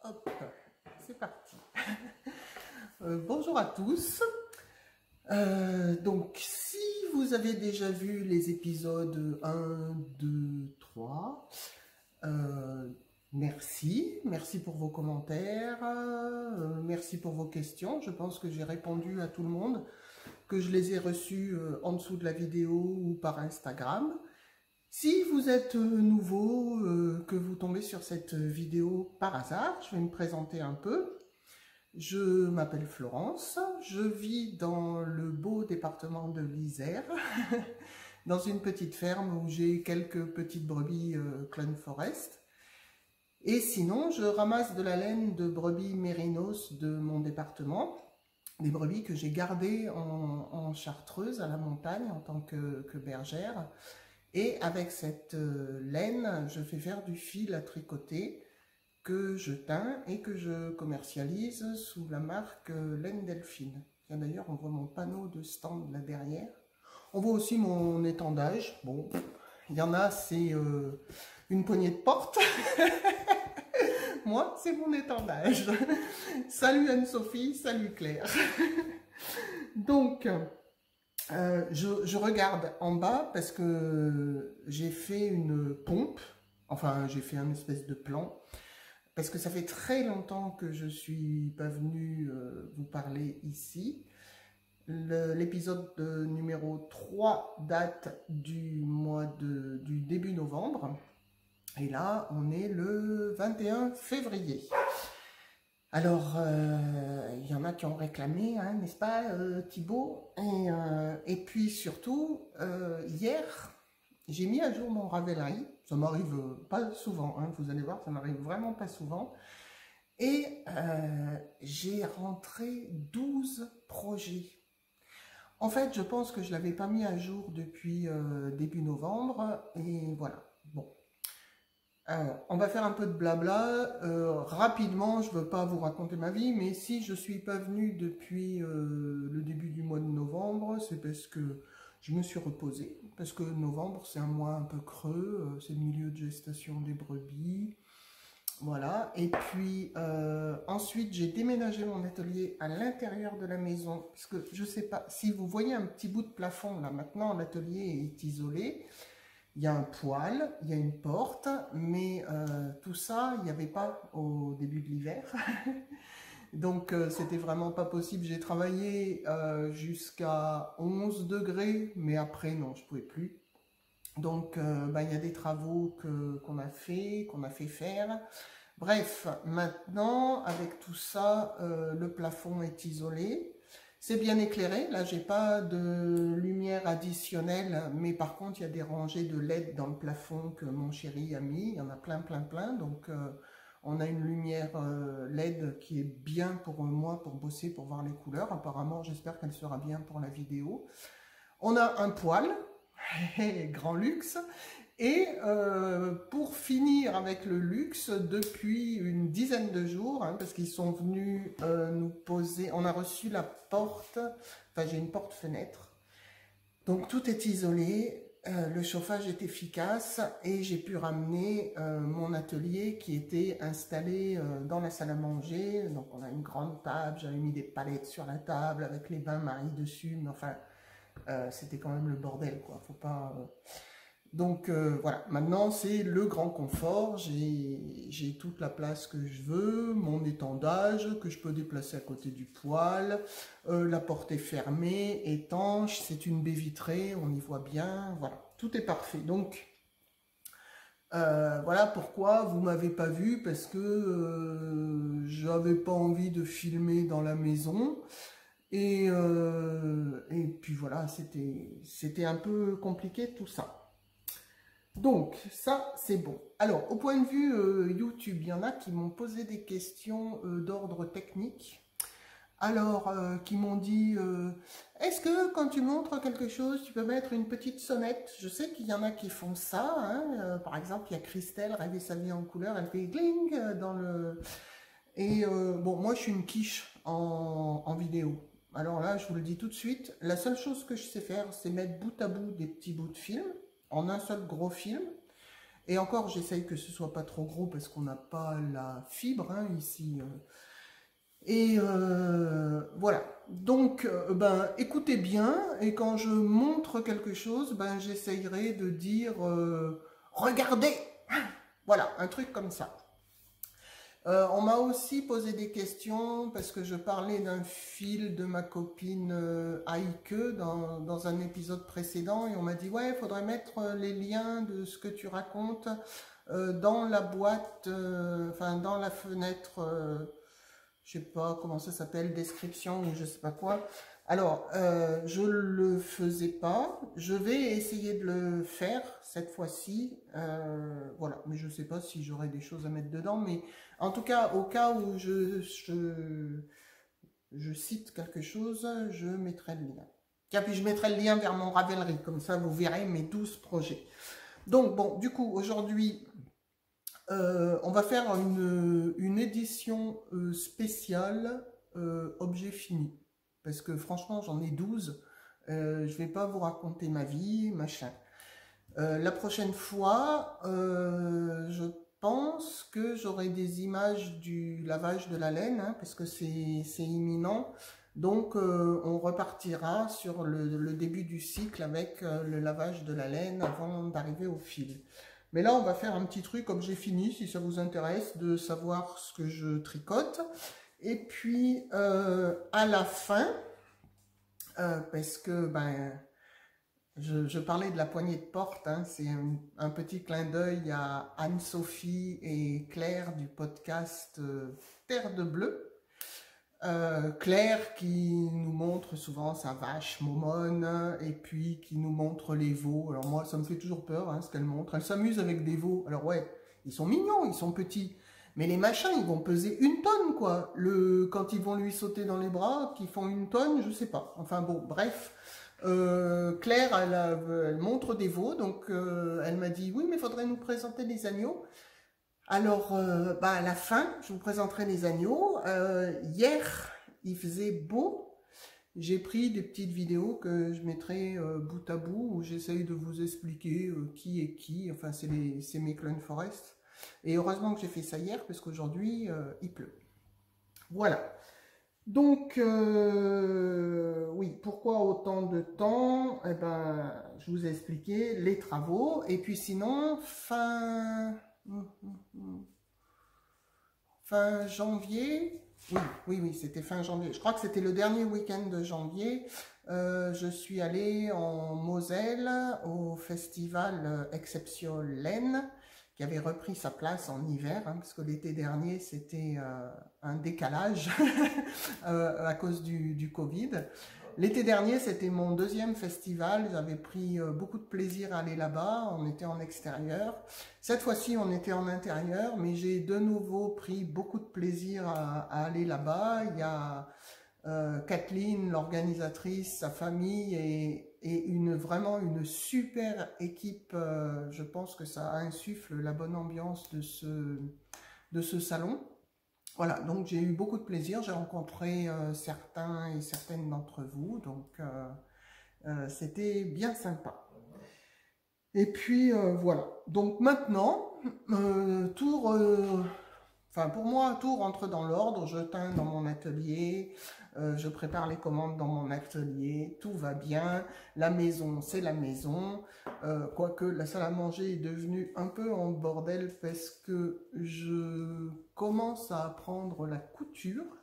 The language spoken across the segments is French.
Hop, c'est parti. Bonjour à tous. Donc, si vous avez déjà vu les épisodes 1, 2, 3, merci. Merci pour vos commentaires, merci pour vos questions. Je pense que j'ai répondu à tout le monde, que je les ai reçus en dessous de la vidéo ou par Instagram. Si vous êtes nouveau, que vous tombez sur cette vidéo par hasard, je vais me présenter un peu. Je m'appelle Florence, je vis dans le beau département de l'Isère, dans une petite ferme où j'ai quelques petites brebis Clone Forest. Et sinon, je ramasse de la laine de brebis mérinos de mon département, des brebis que j'ai gardées en chartreuse à la montagne en tant que bergère. Et avec cette laine, je fais faire du fil à tricoter que je teins et que je commercialise sous la marque Laine Delphine. D'ailleurs, on voit mon panneau de stand là derrière. On voit aussi mon étendage. Bon, il y en a, c'est une poignée de porte. Moi, c'est mon étendage. Salut Anne-Sophie, salut Claire. Donc, je regarde en bas parce que j'ai fait une pompe, enfin j'ai fait un espèce de plan, parce que ça fait très longtemps que je suis pas venue vous parler ici. L'épisode numéro 3 date du du début novembre, et là on est le 21 février. Alors, il y en a qui ont réclamé, hein, n'est-ce pas, Thibaut? Et puis surtout, hier, j'ai mis à jour mon Ravelry. Ça m'arrive pas souvent, hein, vous allez voir, ça m'arrive vraiment pas souvent. Et j'ai rentré 12 projets. En fait, je pense que je ne l'avais pas mis à jour depuis début novembre. Et voilà, bon. On va faire un peu de blabla, rapidement, je ne veux pas vous raconter ma vie, mais si je ne suis pas venue depuis le début du mois de novembre, c'est parce que je me suis reposée, parce que novembre c'est un mois un peu creux, c'est le milieu de gestation des brebis, voilà, et puis ensuite j'ai déménagé mon atelier à l'intérieur de la maison, parce que je ne sais pas, si vous voyez un petit bout de plafond là, maintenant l'atelier est isolé. Il y a un poêle, il y a une porte, mais tout ça, il n'y avait pas au début de l'hiver. Donc, c'était vraiment pas possible. J'ai travaillé jusqu'à 11 degrés, mais après, non, je ne pouvais plus. Donc, il y a des travaux qu'on a fait faire. Bref, maintenant, avec tout ça, le plafond est isolé. C'est bien éclairé, là j'ai pas de lumière additionnelle, mais par contre il y a des rangées de LED dans le plafond que mon chéri a mis, il y en a plein, donc on a une lumière LED qui est bien pour moi, pour bosser, pour voir les couleurs, apparemment j'espère qu'elle sera bien pour la vidéo. On a un poêle, grand luxe, et pour finir avec le luxe, depuis une dizaine de jours, hein, parce qu'ils sont venus nous poser, on a reçu la porte, enfin j'ai une porte-fenêtre, donc tout est isolé, le chauffage est efficace et j'ai pu ramener mon atelier qui était installé dans la salle à manger. Donc on a une grande table, j'avais mis des palettes sur la table avec les bains-maries dessus, mais enfin c'était quand même le bordel quoi, faut pas... Donc voilà, maintenant c'est le grand confort, j'ai toute la place que je veux, mon étendage que je peux déplacer à côté du poêle, la porte est fermée, étanche, c'est une baie vitrée, on y voit bien, voilà, tout est parfait. Donc voilà pourquoi vous m'avez pas vu, parce que j'avais pas envie de filmer dans la maison. Et puis voilà, c'était un peu compliqué tout ça. Donc, ça, c'est bon. Alors, au point de vue YouTube, il y en a qui m'ont posé des questions d'ordre technique. Alors, qui m'ont dit, est-ce que quand tu montres quelque chose, tu peux mettre une petite sonnette? Je sais qu'il y en a qui font ça. Hein. Par exemple, il y a Christelle, Rêver sa vie en couleur, elle fait gling dans le... Et bon, moi, je suis une quiche en vidéo. Alors là, je vous le dis tout de suite, la seule chose que je sais faire, c'est mettre bout à bout des petits bouts de film, en un seul gros film, Et encore, j'essaye que ce soit pas trop gros parce qu'on n'a pas la fibre hein, ici. Et voilà. Donc, ben, écoutez bien. Et quand je montre quelque chose, ben, j'essayerai de dire regardez. Voilà, un truc comme ça. On m'a aussi posé des questions parce que je parlais d'un fil de ma copine Aike dans un épisode précédent et on m'a dit ouais, il faudrait mettre les liens de ce que tu racontes dans la boîte, enfin dans la fenêtre, je sais pas comment ça s'appelle, description ou je sais pas quoi. Alors, je le faisais pas. Je vais essayer de le faire cette fois-ci. Voilà, mais je sais pas si j'aurai des choses à mettre dedans. Mais en tout cas, au cas où je cite quelque chose, je mettrai le lien. Tiens, puis je mettrai le lien vers mon Ravelry. Comme ça, vous verrez mes 12 projets. Donc, bon, du coup, aujourd'hui, on va faire une édition spéciale objet fini. Parce que franchement, j'en ai 12. Je vais pas vous raconter ma vie, machin. La prochaine fois, je pense que j'aurai des images du lavage de la laine, hein, parce que c'est imminent. Donc, on repartira sur le début du cycle avec le lavage de la laine avant d'arriver au fil. Mais là, on va faire un petit truc comme j'ai fini, si ça vous intéresse de savoir ce que je tricote. Et puis, à la fin, parce que ben, je parlais de la poignée de porte, hein, c'est un petit clin d'œil à Anne-Sophie et Claire du podcast Terre de Bleu. Claire qui nous montre souvent sa vache Momone et puis qui nous montre les veaux. Alors moi ça me fait toujours peur hein, ce qu'elle montre. Elle s'amuse avec des veaux. Alors ouais, ils sont mignons, ils sont petits. Mais les machins ils vont peser 1 tonne quoi. Quand ils vont lui sauter dans les bras, qu'ils font 1 tonne, je sais pas. Enfin bon, bref. Claire elle montre des veaux. Donc elle m'a dit oui mais il faudrait nous présenter les agneaux. Alors, bah, à la fin, je vous présenterai les agneaux. Hier, il faisait beau. J'ai pris des petites vidéos que je mettrai bout à bout où j'essaye de vous expliquer qui est qui. Enfin, c'est mes Clone Forest. Et heureusement que j'ai fait ça hier parce qu'aujourd'hui, il pleut. Voilà. Donc, oui, pourquoi autant de temps? Eh ben, je vous ai expliqué les travaux. Et puis sinon, fin janvier, oui, c'était fin janvier. Je crois que c'était le dernier week-end de janvier. Je suis allée en Moselle au festival Exception Laine, qui avait repris sa place en hiver, hein, parce que l'été dernier, c'était un décalage à cause du Covid. L'été dernier, c'était mon 2e festival. J'avais pris beaucoup de plaisir à aller là-bas. On était en extérieur. Cette fois-ci, on était en intérieur, mais j'ai de nouveau pris beaucoup de plaisir à aller là-bas. Il y a Kathleen, l'organisatrice, sa famille et vraiment une super équipe. Je pense que ça insuffle la bonne ambiance de ce salon. Voilà, donc j'ai eu beaucoup de plaisir, j'ai rencontré certains et certaines d'entre vous, donc c'était bien sympa. Et puis voilà, donc maintenant, enfin pour moi, tout rentre dans l'ordre, je teins dans mon atelier, je prépare les commandes dans mon atelier, tout va bien, la maison c'est la maison, quoique la salle à manger est devenue un peu en bordel parce que je commence à apprendre la couture.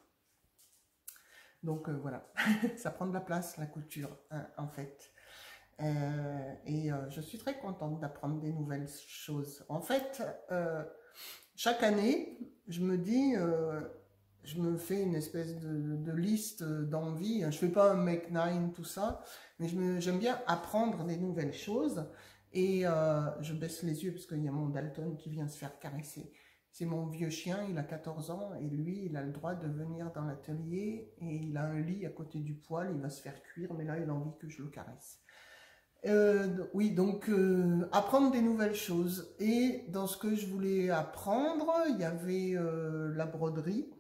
Donc voilà, ça prend de la place la couture hein, en fait. Je suis très contente d'apprendre des nouvelles choses. En fait, chaque année, je me dis, je me fais une espèce de liste d'envie. Je ne fais pas un Make 9, tout ça, mais j'aime bien apprendre des nouvelles choses. Et je baisse les yeux parce qu'il y a mon Dalton qui vient se faire caresser. C'est mon vieux chien, il a 14 ans et lui, il a le droit de venir dans l'atelier et il a un lit à côté du poêle, il va se faire cuire, mais là, il a envie que je le caresse. Oui, donc apprendre des nouvelles choses. Et dans ce que je voulais apprendre, il y avait la broderie,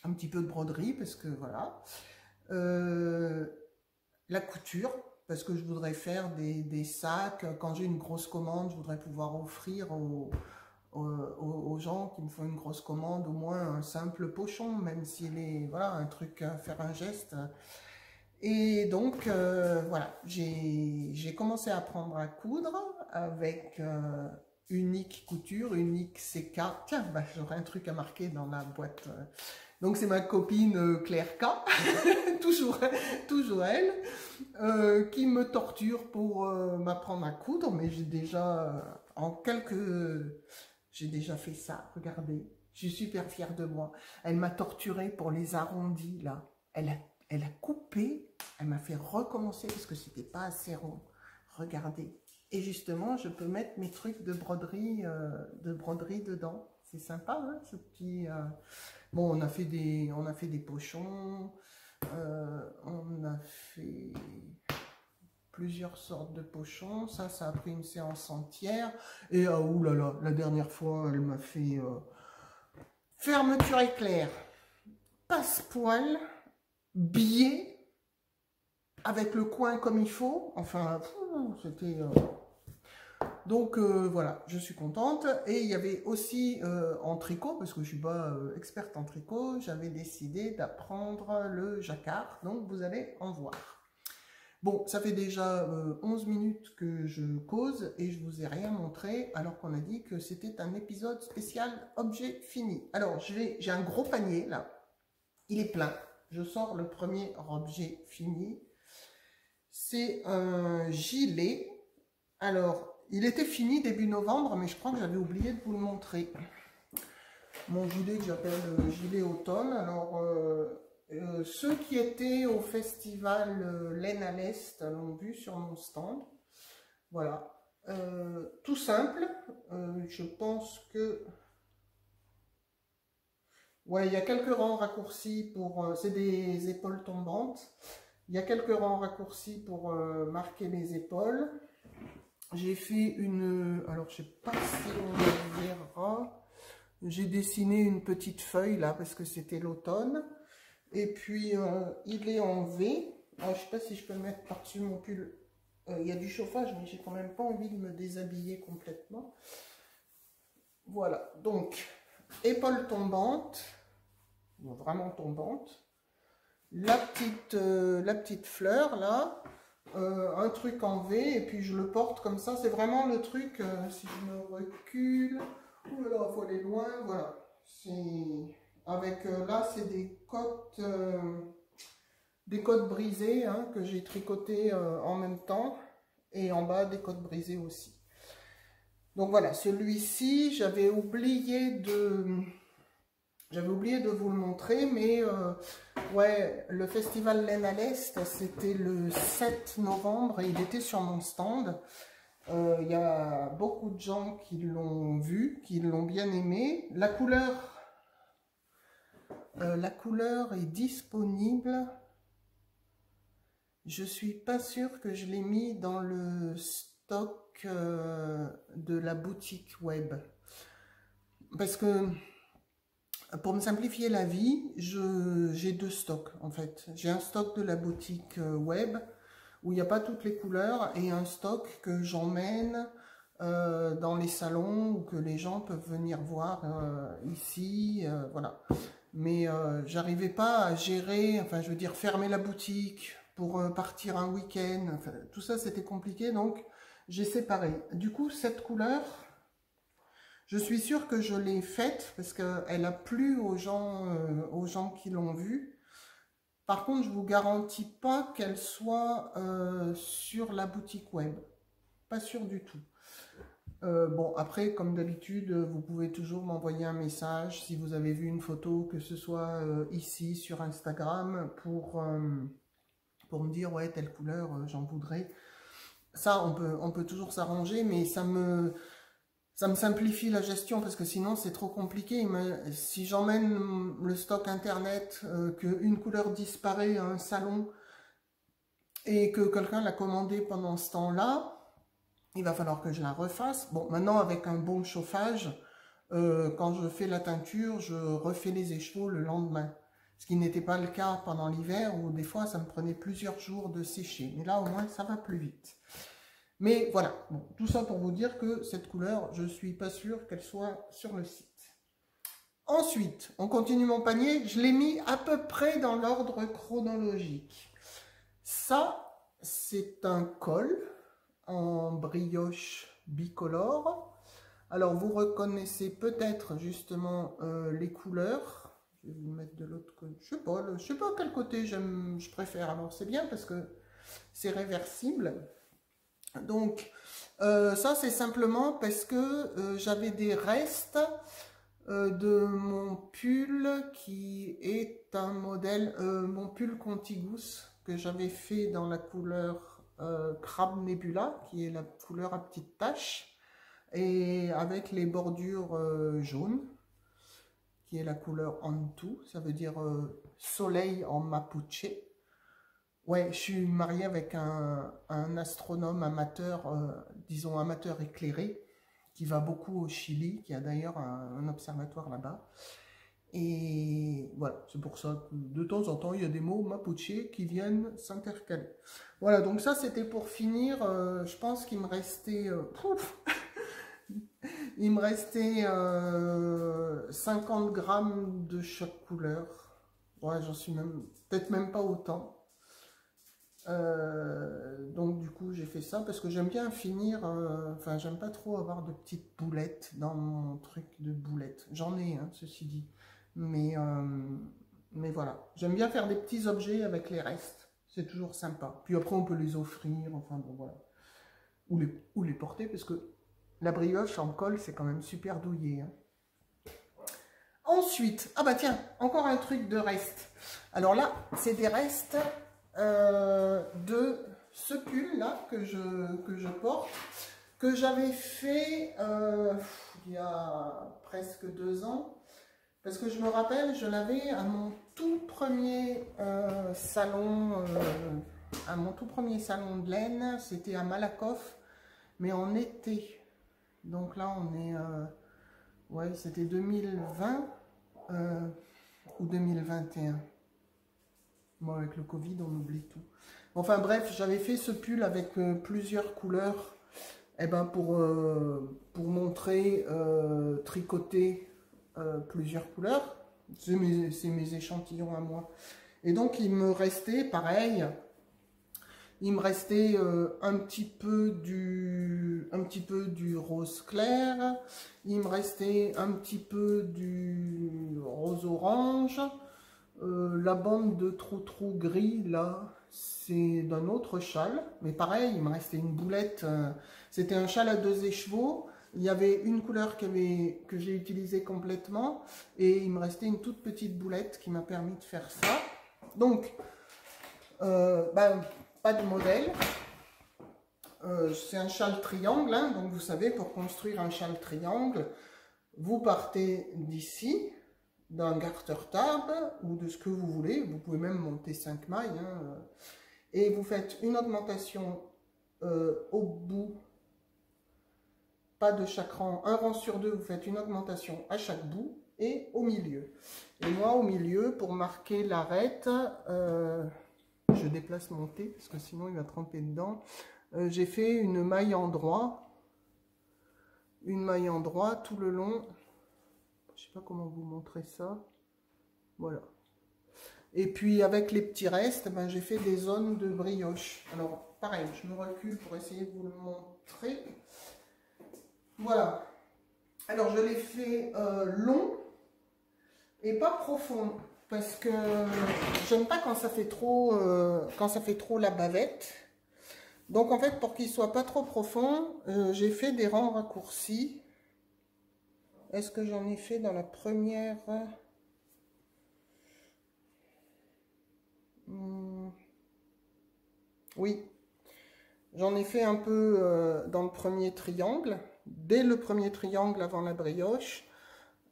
un petit peu de broderie, parce que voilà, la couture, parce que je voudrais faire des sacs. Quand j'ai une grosse commande, je voudrais pouvoir offrir aux gens qui me font une grosse commande au moins un simple pochon, même s'il est, voilà, un truc à faire un geste. Et donc, voilà, j'ai commencé à apprendre à coudre avec Unique Couture, Unique CK. Tiens, bah, j'aurai un truc à marquer dans la boîte. Donc, c'est ma copine Claire K, toujours elle, qui me torture pour m'apprendre à coudre. Mais j'ai déjà, j'ai déjà fait ça, regardez. Je suis super fière de moi. Elle m'a torturée pour les arrondis, là. Elle a coupé, elle m'a fait recommencer parce que c'était pas assez rond. Regardez. Et justement, je peux mettre mes trucs de broderie dedans. C'est sympa, hein, ce petit... Bon, on a fait des pochons, on a fait plusieurs sortes de pochons. Ça a pris une séance entière. Et oulala, la dernière fois, elle m'a fait fermeture éclair, passe-poil, biais, avec le coin comme il faut. Enfin, c'était... Donc voilà, je suis contente. Et il y avait aussi en tricot, parce que je suis pas experte en tricot, j'avais décidé d'apprendre le jacquard. Donc vous allez en voir. Bon, ça fait déjà 11 minutes que je cause et je vous ai rien montré, alors qu'on a dit que c'était un épisode spécial objet fini. Alors, j'ai un gros panier, là. Il est plein. Je sors le premier objet fini. C'est un gilet. Alors, il était fini début novembre, mais je crois que j'avais oublié de vous le montrer. Mon gilet que j'appelle gilet automne. Alors... ceux qui étaient au festival Laine à l'Est l'ont vu sur mon stand. Voilà. Tout simple. Je pense que... Ouais, il y a quelques rangs raccourcis pour... c'est des épaules tombantes. Il y a quelques rangs raccourcis pour marquer les épaules. J'ai fait une... Alors, je sais pas si on verra. J'ai dessiné une petite feuille là parce que c'était l'automne. Et puis, il est en V. Alors, je ne sais pas si je peux le mettre par-dessus mon pull. Il y a du chauffage, mais j'ai quand même pas envie de me déshabiller complètement. Voilà. Donc, épaule tombante. Vraiment tombante. La petite fleur, là. Un truc en V. Et puis, je le porte comme ça. C'est vraiment le truc, si je me recule. Ouh là, il faut aller loin. Voilà. C'est... Avec, là, c'est des côtes brisées hein, que j'ai tricotées en même temps. Et en bas, des côtes brisées aussi. Donc voilà, celui-ci, j'avais oublié de vous le montrer. Mais ouais, le festival Laine à l'Est, c'était le 7 novembre et il était sur mon stand. Il y a beaucoup de gens qui l'ont vu, qui l'ont bien aimé. La couleur est disponible. Je suis pas sûre que je l'ai mis dans le stock de la boutique web. Parce que pour me simplifier la vie, j'ai deux stocks en fait. J'ai un stock de la boutique web où il n'y a pas toutes les couleurs et un stock que j'emmène dans les salons ou que les gens peuvent venir voir ici. Voilà. Mais j'arrivais pas à gérer, enfin je veux dire fermer la boutique pour partir un week-end, enfin, tout ça c'était compliqué, donc j'ai séparé. Du coup cette couleur, je suis sûre que je l'ai faite parce qu'elle a plu aux gens qui l'ont vue. Par contre je vous garantis pas qu'elle soit sur la boutique web, pas sûr du tout. Bon, après, comme d'habitude, vous pouvez toujours m'envoyer un message si vous avez vu une photo, que ce soit ici sur Instagram, pour me dire, ouais, telle couleur, j'en voudrais. Ça, on peut toujours s'arranger, mais ça me simplifie la gestion, parce que sinon, c'est trop compliqué. Si j'emmène le stock internet, qu'une couleur disparaît à un salon, et que quelqu'un l'a commandé pendant ce temps-là, il va falloir que je la refasse. Bon, maintenant, avec un bon chauffage, quand je fais la teinture, je refais les écheveaux le lendemain. Ce qui n'était pas le cas pendant l'hiver où des fois ça me prenait plusieurs jours de sécher. Mais là au moins ça va plus vite. Mais voilà, bon, tout ça pour vous dire que cette couleur, je ne suis pas sûre qu'elle soit sur le site. Ensuite, on continue mon panier. Je l'ai mis à peu près dans l'ordre chronologique. Ça, c'est un col en brioche bicolore. Alors, vous reconnaissez peut-être justement les couleurs. Je vais vous mettre de l'autre côté. Je sais pas quel côté je préfère. Alors, c'est bien parce que c'est réversible. Donc, ça, c'est simplement parce que j'avais des restes de mon pull qui est un modèle, mon pull Contigus que j'avais fait dans la couleur Crabe Nebula, qui est la couleur à petites taches, et avec les bordures jaunes, qui est la couleur Antu, ça veut dire soleil en mapuche. Ouais, je suis mariée avec un astronome amateur, disons amateur éclairé, qui va beaucoup au Chili, qui a d'ailleurs un observatoire là-bas. Et voilà, c'est pour ça que de temps en temps, il y a des mots mapuche qui viennent s'intercaler. Voilà, donc ça c'était pour finir. Je pense qu'il me restait... il me restait 50 grammes de chaque couleur. Ouais, j'en suis peut-être même pas autant. Donc du coup j'ai fait ça parce que j'aime bien finir, enfin j'aime pas trop avoir de petites boulettes dans mon truc de boulettes. J'en ai, hein, ceci dit, mais voilà, j'aime bien faire des petits objets avec les restes, c'est toujours sympa. Puis après on peut les offrir, enfin bon voilà, ou les porter parce que la brioche en colle c'est quand même super douillé. Hein. Ensuite, ah bah tiens, encore un truc de reste. Alors là c'est des restes de ce pull là que je porte, que j'avais fait il y a presque 2 ans, parce que je me rappelle, je l'avais à mon tout premier salon, de laine, c'était à Malakoff, mais en été. Donc là on est, ouais, c'était 2020 ou 2021. Moi, avec le Covid, on oublie tout. Enfin bref, j'avais fait ce pull avec plusieurs couleurs, pour montrer, tricoter plusieurs couleurs. C'est mes échantillons à moi. Et donc, il me restait, pareil, il me restait un petit peu du rose clair, il me restait un petit peu du rose orange. La bande de trou gris, là, c'est d'un autre châle. Mais pareil, il me restait une boulette. C'était un châle à 2 écheveaux. Il y avait une couleur que j'ai utilisée complètement. Et il me restait une toute petite boulette qui m'a permis de faire ça. Donc, pas de modèle. C'est un châle triangle. Hein, donc, vous savez, pour construire un châle triangle, vous partez d'ici, d'un garter tab ou de ce que vous voulez, vous pouvez même monter 5 mailles, hein, et vous faites une augmentation au bout, pas de chaque rang, un rang sur 2, vous faites une augmentation à chaque bout et au milieu. Et moi au milieu, pour marquer l'arête, je déplace mon thé parce que sinon il va tremper dedans, j'ai fait une maille en droit tout le long. Je sais pas comment vous montrer ça. Voilà. Et puis avec les petits restes, j'ai fait des zones de brioche. Alors pareil, je me recule pour essayer de vous le montrer. Voilà. Alors je l'ai fait long et pas profond parce que j'aime pas quand ça fait trop la bavette. Donc en fait, pour qu'il soit pas trop profond, j'ai fait des rangs raccourcis. Est-ce que j'en ai fait dans la première? Oui, j'en ai fait un peu dans le premier triangle. Dès le premier triangle avant la brioche.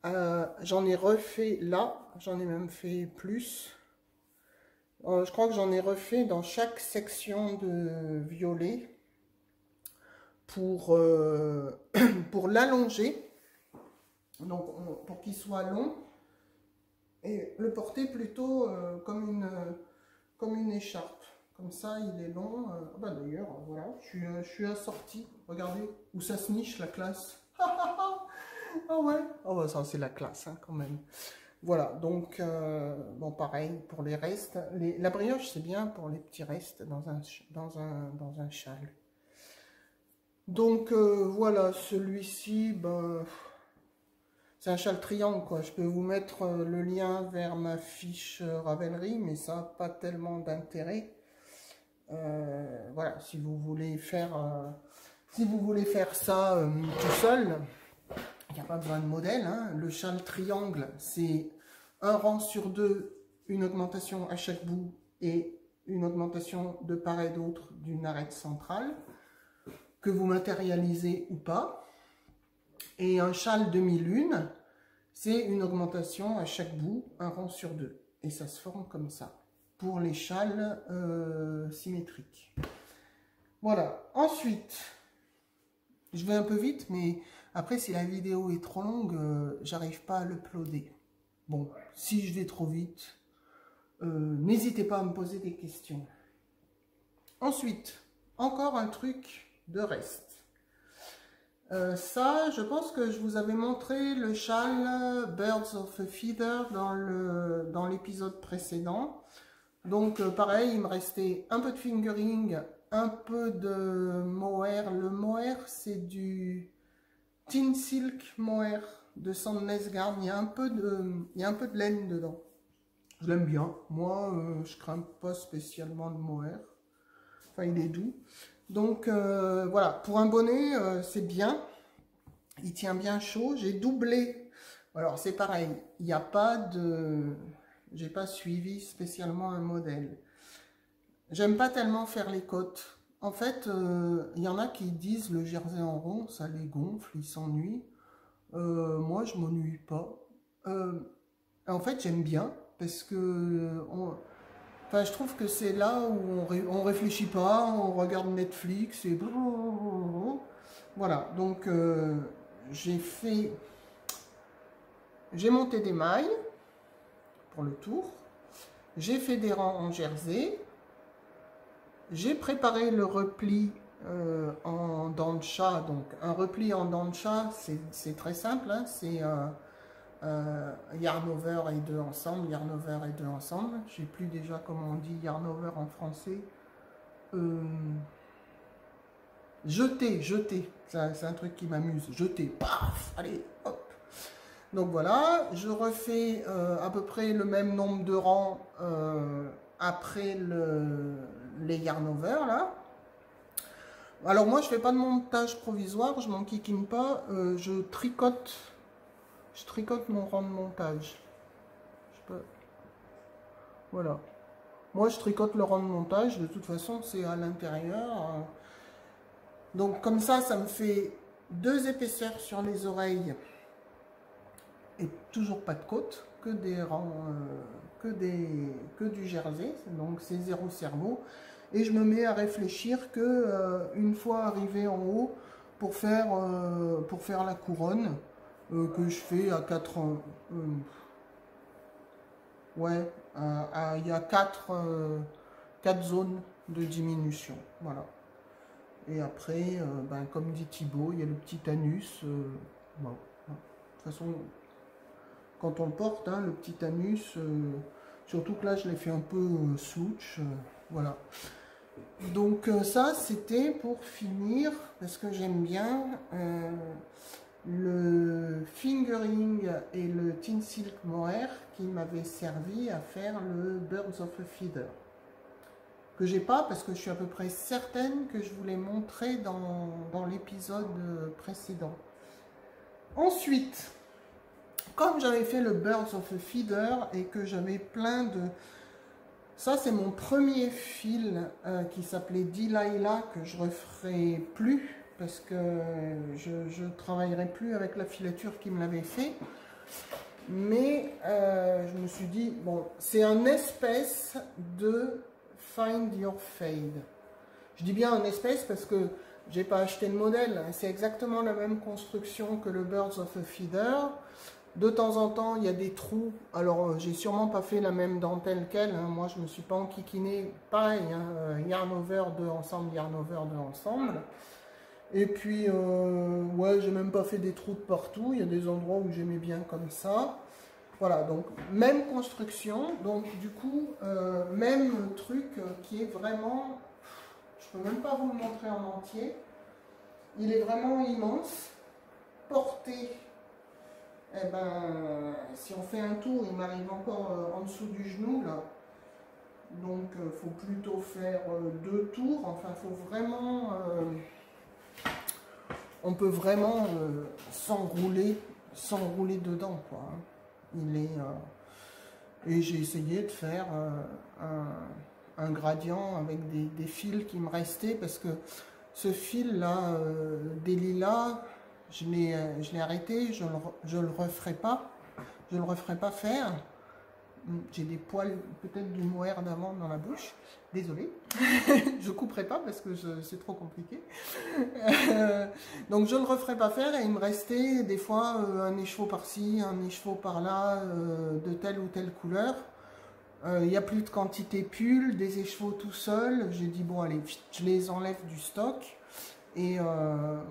J'en ai refait là, j'en ai même fait plus. Je crois que j'en ai refait dans chaque section de violet pour, pour l'allonger. Donc pour qu'il soit long et le porter plutôt comme une écharpe. Comme ça, il est long. Bah d'ailleurs, voilà, je suis assorti. Regardez où ça se niche, la classe. Ah ouais. Oh bah ça, c'est la classe, hein, quand même. Voilà, donc, bon, pareil, pour les restes. La brioche, c'est bien pour les petits restes dans un châle. Donc, voilà, celui-ci, ben, c'est un châle triangle, quoi. Je peux vous mettre le lien vers ma fiche Ravelry, mais ça n'a pas tellement d'intérêt. Voilà, si vous voulez faire ça tout seul, il n'y a pas besoin de modèle, hein. Le châle triangle, c'est un rang sur deux, une augmentation à chaque bout et une augmentation de part et d'autre d'une arête centrale, que vous matérialisez ou pas. Et un châle demi-lune, c'est une augmentation à chaque bout, un rang sur deux. Et ça se forme comme ça, pour les châles symétriques. Voilà. Ensuite, je vais un peu vite, mais après, si la vidéo est trop longue, j'arrive pas à l'uploader. Bon, si je vais trop vite, n'hésitez pas à me poser des questions. Ensuite, encore un truc de reste. Ça, je pense que je vous avais montré le châle Birds of a Feather dans l'épisode précédent. Donc, pareil, il me restait un peu de fingering, un peu de mohair. Le mohair, c'est du Tin Silk Mohair de Sandnesgarn. Il y a un peu de laine dedans. Je l'aime bien. Moi, je crains pas spécialement le mohair. Enfin, il est doux. Donc, voilà. Pour un bonnet, c'est bien. Il tient bien chaud. J'ai doublé. Alors, c'est pareil. Il n'y a pas de... J'ai pas suivi spécialement un modèle. J'aime pas tellement faire les côtes. En fait, il y en a qui disent le jersey en rond, ça les gonfle, ils s'ennuient. Moi, je m'ennuie pas. En fait, j'aime bien parce que enfin, je trouve que c'est là où on réfléchit pas, on regarde Netflix et voilà. Donc, j'ai monté des mailles pour le tour. J'ai fait des rangs en jersey. J'ai préparé le repli en dents de chat. Donc, un repli en dents de chat, c'est très simple. Hein, c'est yarn over et deux ensemble, yarn over et deux ensemble. Je ne sais plus déjà comment on dit yarn over en français. Jeter. C'est un truc qui m'amuse. Jeter. Paf, allez, hop. Donc voilà, je refais à peu près le même nombre de rangs après les yarn over là. Alors moi je fais pas de montage provisoire, je m'enquiquine pas, je tricote mon rang de montage. Voilà. Moi je tricote le rang de montage, de toute façon c'est à l'intérieur. Donc comme ça me fait 2 épaisseurs sur les oreilles et toujours pas de côte, que des rangs, que du jersey, donc c'est 0 cerveau. Et je me mets à réfléchir que une fois arrivé en haut, pour faire la couronne, que je fais à 4... ouais, il y a 4 zones de diminution, voilà. Et après, ben, comme dit Thibaut, il y a le petit anus. Bon, de toute façon, quand on le porte, hein, le petit anus, surtout que là je l'ai fait un peu slouch, voilà. Donc ça c'était pour finir, parce que j'aime bien le fingering et le Tin Silk Mohair qui m'avait servi à faire le Birds of a Feather, que j'ai pas parce que je suis à peu près certaine que je vous l'ai montré dans l'épisode précédent. Ensuite, comme j'avais fait le Birds of a Feather et que j'avais plein de... Ça, c'est mon premier fil qui s'appelait Delilah, que je referai plus parce que je ne travaillerai plus avec la filature qui me l'avait fait. Mais je me suis dit, bon, c'est un espèce de Find Your Fade. Je dis bien un espèce parce que j'ai pas acheté le modèle. C'est exactement la même construction que le Birds of a Feather. De temps en temps, il y a des trous. Alors, j'ai sûrement pas fait la même dentelle qu'elle. Hein. Moi, je me suis pas enquiquiné. Pareil, hein, yarn over, deux ensemble, yarn over, deux ensemble. Et puis, ouais, j'ai même pas fait des trous de partout. Il y a des endroits où j'aimais bien comme ça. Voilà, donc, même construction. Donc, du coup, même truc qui est vraiment... Je peux même pas vous le montrer en entier. Il est vraiment immense. Porté... Eh ben, si on fait un tour, il m'arrive encore en dessous du genou, là. Donc, il faut plutôt faire 2 tours. Enfin, il faut vraiment... on peut vraiment s'enrouler dedans, quoi. Il est... et j'ai essayé de faire un gradient avec des fils qui me restaient, parce que ce fil-là, des lilas... Je l'ai arrêté, je le referai pas. Je le referai pas faire. J'ai des poils, peut-être du mohair d'avant dans la bouche. Désolée. Je couperai pas parce que c'est trop compliqué. Donc je le referai pas faire et il me restait des fois un écheveau par-ci, un écheveau par-là, de telle ou telle couleur. Il n'y a plus de quantité pull, des écheveaux tout seuls. J'ai dit bon allez, je les enlève du stock. Et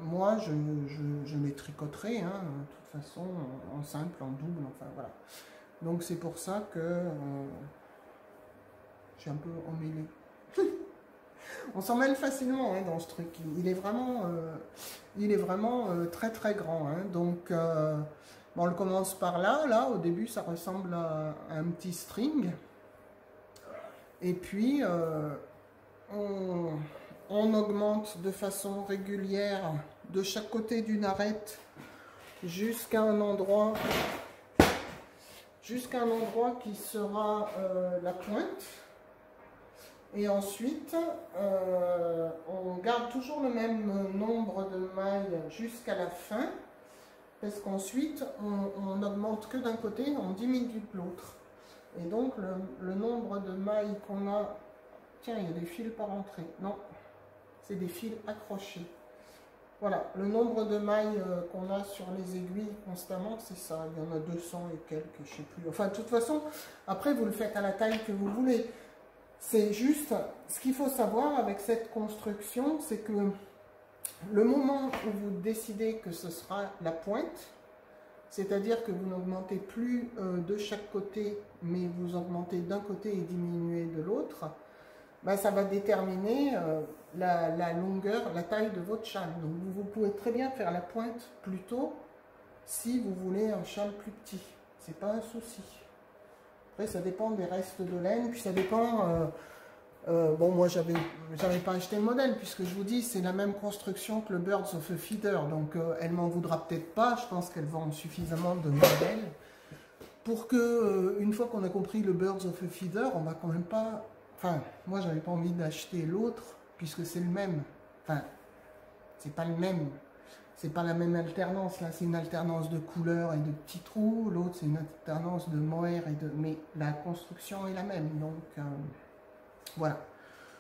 moi, je les tricoterai, hein, de toute façon, en simple, en double, enfin voilà. Donc c'est pour ça que je suis un peu emmêlée. On s'en mêle facilement hein, dans ce truc. Il est vraiment très très grand. Hein. Donc bon, on le commence par là. Là, au début, ça ressemble à un petit string. Et puis, on augmente de façon régulière de chaque côté d'une arête jusqu'à un endroit qui sera la pointe. Et ensuite, on garde toujours le même nombre de mailles jusqu'à la fin, parce qu'ensuite, on n'augmente que d'un côté, on diminue de l'autre. Et donc, le nombre de mailles qu'on a... Tiens, il y a des fils par entrée. Non. C'est des fils accrochés. Voilà, le nombre de mailles qu'on a sur les aiguilles constamment, c'est ça. Il y en a 200 et quelques, je ne sais plus. Enfin, de toute façon, après, vous le faites à la taille que vous voulez. C'est juste, ce qu'il faut savoir avec cette construction, c'est que le moment où vous décidez que ce sera la pointe, c'est-à-dire que vous n'augmentez plus de chaque côté, mais vous augmentez d'un côté et diminuez de l'autre, ben, ça va déterminer la longueur, la taille de votre châle. Donc vous pouvez très bien faire la pointe plus tôt si vous voulez un châle plus petit. C'est pas un souci. Après ça dépend des restes de laine, puis ça dépend... bon moi j'avais pas acheté le modèle puisque je vous dis c'est la même construction que le Birds of a Feeder. Donc elle m'en voudra peut-être pas, je pense qu'elle vend suffisamment de modèles pour que une fois qu'on a compris le Birds of a Feeder, on va quand même pas... Enfin, moi, j'avais pas envie d'acheter l'autre, puisque c'est le même. Enfin, c'est pas le même. C'est pas la même alternance. Là, c'est une alternance de couleurs et de petits trous. L'autre, c'est une alternance de mohair et de... Mais la construction est la même. Donc, voilà.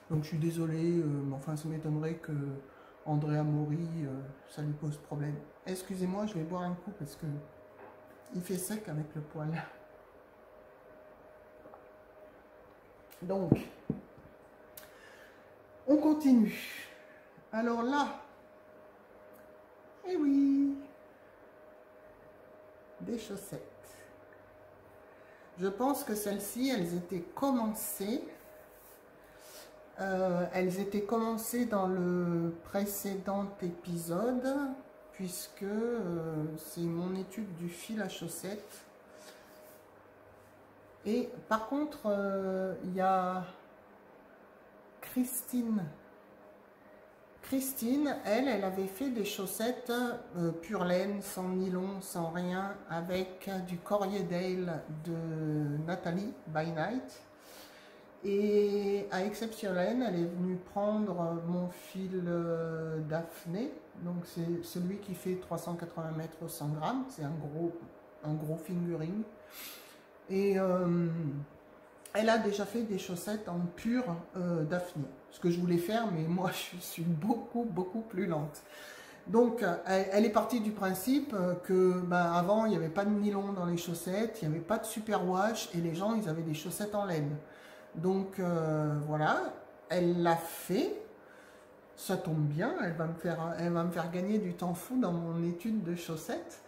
Donc, je suis désolée. Mais enfin, ça m'étonnerait que Andrea Mori, ça lui pose problème. Excusez-moi, je vais boire un coup, parce que il fait sec avec le poil. Donc, on continue. Alors là, eh oui, des chaussettes. Je pense que celles-ci, elles étaient commencées. Dans le précédent épisode, puisque c'est mon étude du fil à chaussettes. Et par contre, il y a Christine. Christine, elle avait fait des chaussettes pure laine, sans nylon, sans rien, avec du Corriedale de Nathalie by Night. Et à Exception Laine, elle est venue prendre mon fil Daphné. Donc c'est celui qui fait 380 mètres au 100 grammes. C'est un gros fingering. Et elle a déjà fait des chaussettes en pur Daphné. Ce que je voulais faire, mais moi je suis beaucoup plus lente. Donc, elle est partie du principe que ben, avant, il n'y avait pas de nylon dans les chaussettes, il n'y avait pas de superwash et les gens, ils avaient des chaussettes en laine. Donc, voilà, elle l'a fait. Ça tombe bien, elle va me faire gagner du temps fou dans mon étude de chaussettes.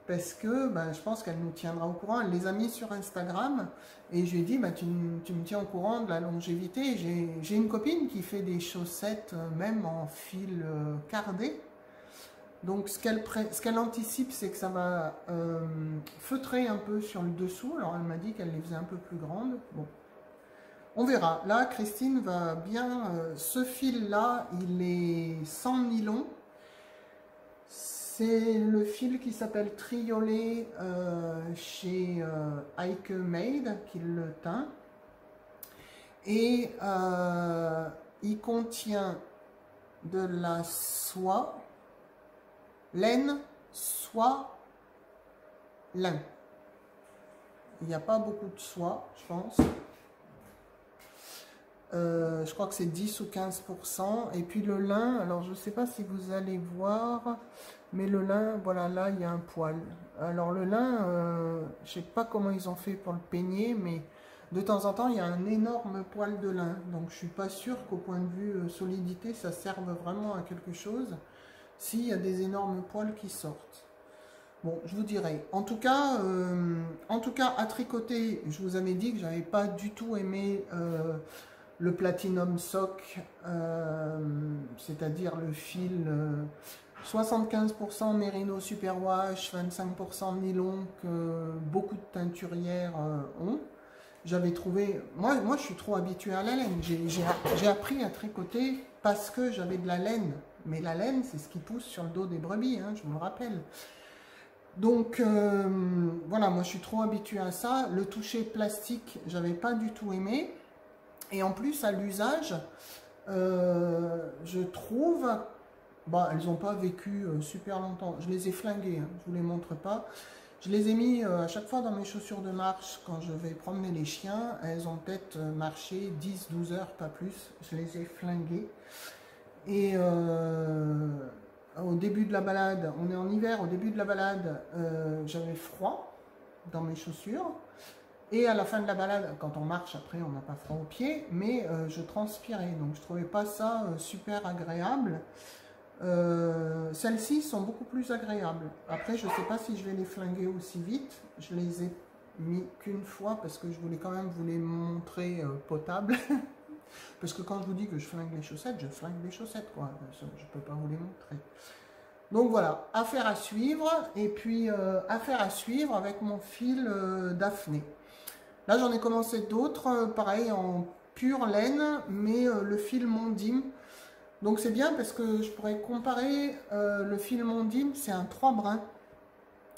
Parce que ben, je pense qu'elle nous tiendra au courant. Elle les a mis sur Instagram et je lui ai dit tu me tiens au courant de la longévité. J'ai une copine qui fait des chaussettes même en fil cardé. Donc ce qu'elle anticipe, c'est que ça va feutrer un peu sur le dessous. Alors elle m'a dit qu'elle les faisait un peu plus grandes. Bon, on verra. Là, Christine va bien. Ce fil-là, il est sans nylon. C'est le fil qui s'appelle Triolet chez Heike Made qui le teint. Et il contient de la soie, laine, soie, lin. Il n'y a pas beaucoup de soie, je pense. Je crois que c'est 10 ou 15%. Et puis le lin, alors je ne sais pas si vous allez voir, mais le lin, voilà, là, il y a un poil. Alors le lin, je ne sais pas comment ils ont fait pour le peigner, mais de temps en temps, il y a un énorme poil de lin. Donc je ne suis pas sûre qu'au point de vue solidité, ça serve vraiment à quelque chose, s'il y a des énormes poils qui sortent. Bon, je vous dirai. En tout cas, à tricoter, je vous avais dit que je n'avais pas du tout aimé le Platinum Sock, c'est-à-dire le fil 75% Merino Superwash, 25% nylon que beaucoup de teinturières ont. J'avais trouvé, moi je suis trop habituée à la laine, j'ai appris à tricoter parce que j'avais de la laine, mais la laine c'est ce qui pousse sur le dos des brebis, hein, je vous le rappelle. Donc voilà, moi je suis trop habituée à ça. Le toucher plastique, j'avais pas du tout aimé. Et en plus, à l'usage, je trouve... Bon, elles n'ont pas vécu super longtemps. Je les ai flinguées, hein, je ne vous les montre pas. Je les ai mis à chaque fois dans mes chaussures de marche quand je vais promener les chiens. Elles ont peut-être marché 10-12 heures, pas plus. Je les ai flinguées. Et au début de la balade, on est en hiver, au début de la balade, j'avais froid dans mes chaussures. Et à la fin de la balade, quand on marche, après, on n'a pas froid aux pieds, mais je transpirais. Donc, je ne trouvais pas ça super agréable. Celles-ci sont beaucoup plus agréables. Après, je ne sais pas si je vais les flinguer aussi vite. Je les ai mis qu'une fois parce que je voulais quand même vous les montrer potables. Parce que quand je vous dis que je flingue les chaussettes, je flingue les chaussettes, quoi. Je ne peux pas vous les montrer. Donc voilà, affaire à suivre. Et puis, affaire à suivre avec mon fil Daphné. Là, j'en ai commencé d'autres, pareil, en pure laine, mais le fil Mondim. Donc, c'est bien parce que je pourrais comparer le fil Mondim, c'est un 3 brins.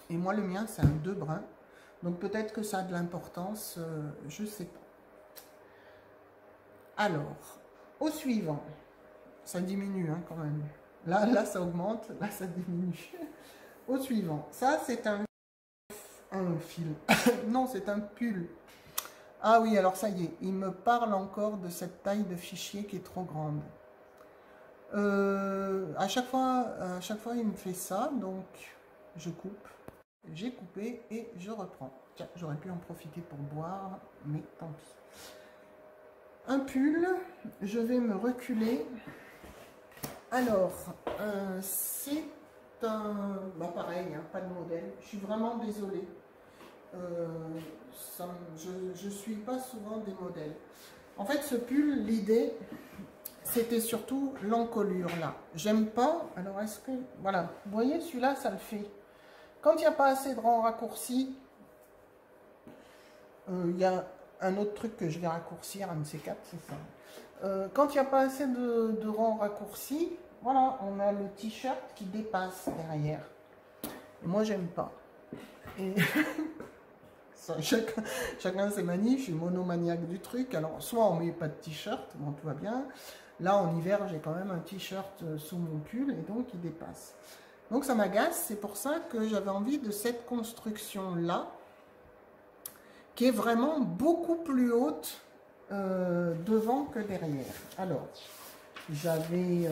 Et moi, le mien, c'est un 2 brins. Donc, peut-être que ça a de l'importance, je ne sais pas. Alors, au suivant. Ça diminue, hein, quand même. Là, ça augmente, là, ça diminue. Au suivant. Ça, c'est un fil. Non, c'est un pull. Ah oui, alors ça y est, il me parle encore de cette taille de fichier qui est trop grande. À chaque fois, il me fait ça, donc je coupe. J'ai coupé et je reprends. Tiens, j'aurais pu en profiter pour boire, mais tant pis. Un pull, je vais me reculer. Alors, c'est un... Bah pareil, hein, pas de modèle. Je suis vraiment désolée. Je ne suis pas souvent des modèles. En fait, ce pull, l'idée, c'était surtout l'encolure là. J'aime pas. Alors, est-ce que... Voilà. Vous voyez, celui-là, ça le fait. Quand il n'y a pas assez de rangs raccourcis, il y a un autre truc que je vais raccourcir, un de ces quatre, c'est ça. Quand il n'y a pas assez de rangs raccourcis, voilà, on a le t-shirt qui dépasse derrière. Et moi, j'aime pas. Et... Chacun ses manies, je suis monomaniaque du truc. Alors, soit on met pas de t-shirt, bon, tout va bien. Là, en hiver, j'ai quand même un t-shirt sous mon pull et donc il dépasse. Donc, ça m'agace. C'est pour ça que j'avais envie de cette construction-là, qui est vraiment beaucoup plus haute devant que derrière. Alors, j'avais